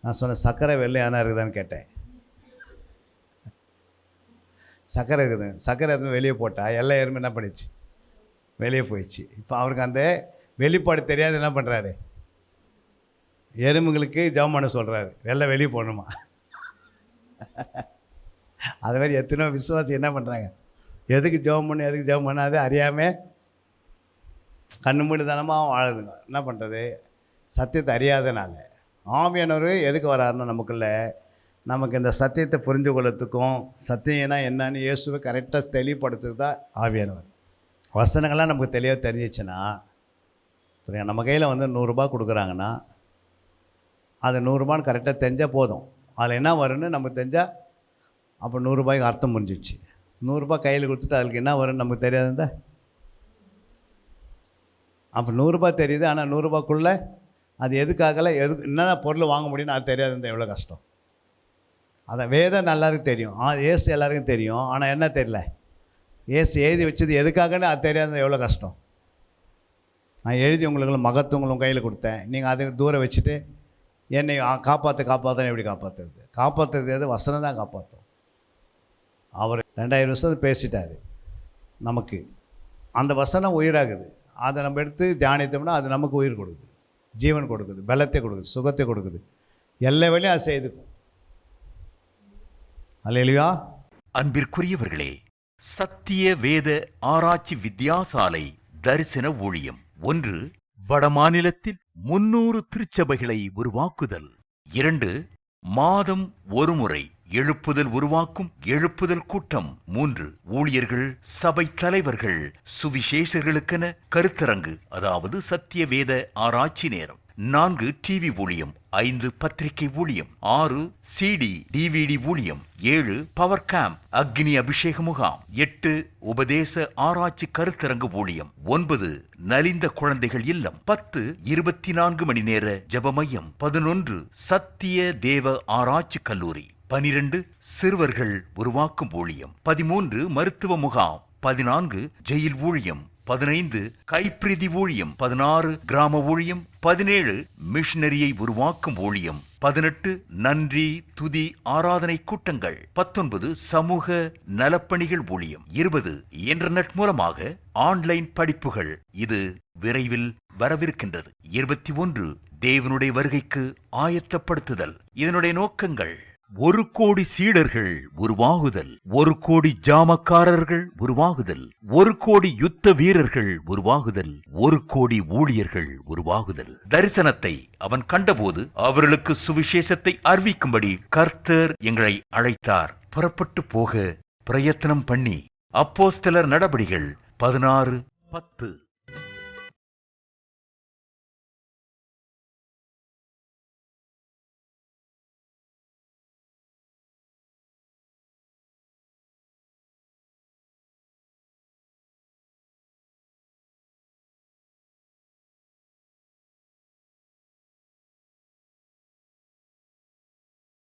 நான் சொன்னேன், சர்க்கரை வெள்ளை யானா இருக்குதான்னு கேட்டேன். சர்க்கரை இருக்குதுங்க. சர்க்கரை எடுத்து வெளியே போட்டால் எல்லா எறும்பு என்ன பண்ணிச்சு, வெளியே போயிடுச்சு. இப்போ அவருக்கு அந்த வெளிப்பாடு தெரியாது, என்ன பண்ணுறாரு, எறும்புங்களுக்கு ஜெபம் பண்ண சொல்கிறாரு, வெள்ளை வெளியே போடணுமா. அது மாதிரி எத்தனையோ விசுவாசி என்ன பண்ணுறாங்க, எதுக்கு ஜெபம் பண்ணு எதுக்கு ஜெபம் பண்ணாது அறியாமல் கண்ணு மூடித்தனமாக வாழுதுங்க. என்ன பண்ணுறது, சத்தியத்தை அறியாதனால. ஆவியானவர் எதுக்கு வராருன்னா நமக்குள்ள நமக்கு இந்த சத்தியத்தை புரிஞ்சு கொள்ளத்துக்கும் சத்தியம்னா என்னன்னு இயேசுவை கரெக்டாக தெளிவுபடுத்துறது தான் ஆவியானவர். வசனங்கள்லாம் நமக்கு தெளிவாக தெரிஞ்சிச்சுன்னா, புரியுங்க, நம்ம கையில் வந்து 100 ரூபா கொடுக்குறாங்கன்னா அது 100 ரூபான்னு கரெக்டாக தெரிஞ்சால் போதும். அதில் என்ன வரும்னு நமக்கு தெரிஞ்சால் அப்போ 100 ரூபாய்க்கு அர்த்தம் முடிஞ்சிச்சு. 100 ரூபாய் கையில் கொடுத்துட்டு அதுக்கு என்ன வரும்னு நமக்கு தெரியாதுந்தா. அப்போ 100 ரூபாய் தெரியுது, ஆனால் 100 ரூபாய்க்குள்ளே அது எதுக்காகல எதுக்கு என்னென்ன பொருள் வாங்க முடியும்னு அது தெரியாதுந்தா. எவ்வளோ கஷ்டம். அதை வேதம் எல்லாருக்கும் தெரியும், ஏசு எல்லாருக்கும் தெரியும், ஆனால் என்ன தெரியல, ஏசு எழுதி வச்சது எதுக்காகன்னு அது தெரியாத எவ்வளோ கஷ்டம். நான் எழுதி உங்களுக்கு மகத்துவங்களும் கையில் கொடுத்தேன், நீங்கள் அதை தூரம் வச்சுட்டு என்னை காப்பாற்றுன்னு எப்படி காப்பாற்றுறது? காப்பாற்றுறது எது? வசனம் தான் காப்பாற்றும். அவர் 2000 வருஷம் பேசிட்டார் நமக்கு. அந்த வசனம் உயிராகுது. அதை நம்ம எடுத்து தியானித்தோம்னா அது நமக்கு உயிர் கொடுக்குது, ஜீவன் கொடுக்குது, பலத்தை கொடுக்குது, சுகத்தை கொடுக்குது, எல்லா வேலையும் அது செய்துக்கும். அல்லேலூயா. அன்பிற்குரியவர்களே, சத்திய வேத ஆராய்ச்சி வித்தியாசாலை தரிசன ஊழியம் 1. வடமாநிலத்தில் 300 திருச்சபைகளை உருவாக்குதல். 2. மாதம் ஒருமுறை எழுப்புதல் உருவாக்கும் எழுப்புதல் கூட்டம். 3. ஊழியர்கள், சபை தலைவர்கள், சுவிசேஷர்களுக்கென கருத்தரங்கு, அதாவது சத்திய வேத ஆராய்ச்சி நேரம். 4. டிவி ஊழியம். 5. பத்திரிகை ஊழியம். 6. CD DVD ஊழியம். 7. பவர் கேம்ப் அக்னி அபிஷேக முகாம். 8. உபதேச ஆராய்ச்சி கருத்தரங்கு ஊழியம். 9. நலிந்த குழந்தைகள் இல்லம். 10. 24 மணி நேர ஜெப மையம். 11. சத்திய தேவ ஆராய்ச்சி கல்லூரி. 12. சிறுவர்கள் உருவாக்கும் ஊழியம். 13. மருத்துவ முகாம். 14. ஜெயில் ஊழியம். 15. கைப்பிரதி ஊழியம். 16. கிராம ஊழியம். 17. மிஷனரியை உருவாக்கும் ஊழியம். 18. நன்றி துதி ஆராதனை கூட்டங்கள். 19. சமூக நலப்பணிகள் ஊழியம். 20. இன்டர்நெட் மூலமாக ஆன்லைன் படிப்புகள். இது விரைவில் வரவிருக்கின்றது. 21. தேவனுடைய வருகைக்கு ஆயத்தப்படுத்துதல். இதனுடைய நோக்கங்கள்: 1 கோடி சீடர்கள் உருவாகுதல், 1 கோடி ஜாமக்காரர்கள் உருவாகுதல், 1 கோடி யுத்த வீரர்கள் உருவாகுதல், 1 கோடி ஊழியர்கள் உருவாகுதல். தரிசனத்தை அவன் கண்டபோது அவர்களுக்கு சுவிசேஷத்தை அறிவிக்கும்படி கர்த்தர் எங்களை அழைத்தார். புறப்பட்டு போக பிரயத்தனம் பண்ணி. அப்போஸ்தலர் நடபடிகள் 16:10.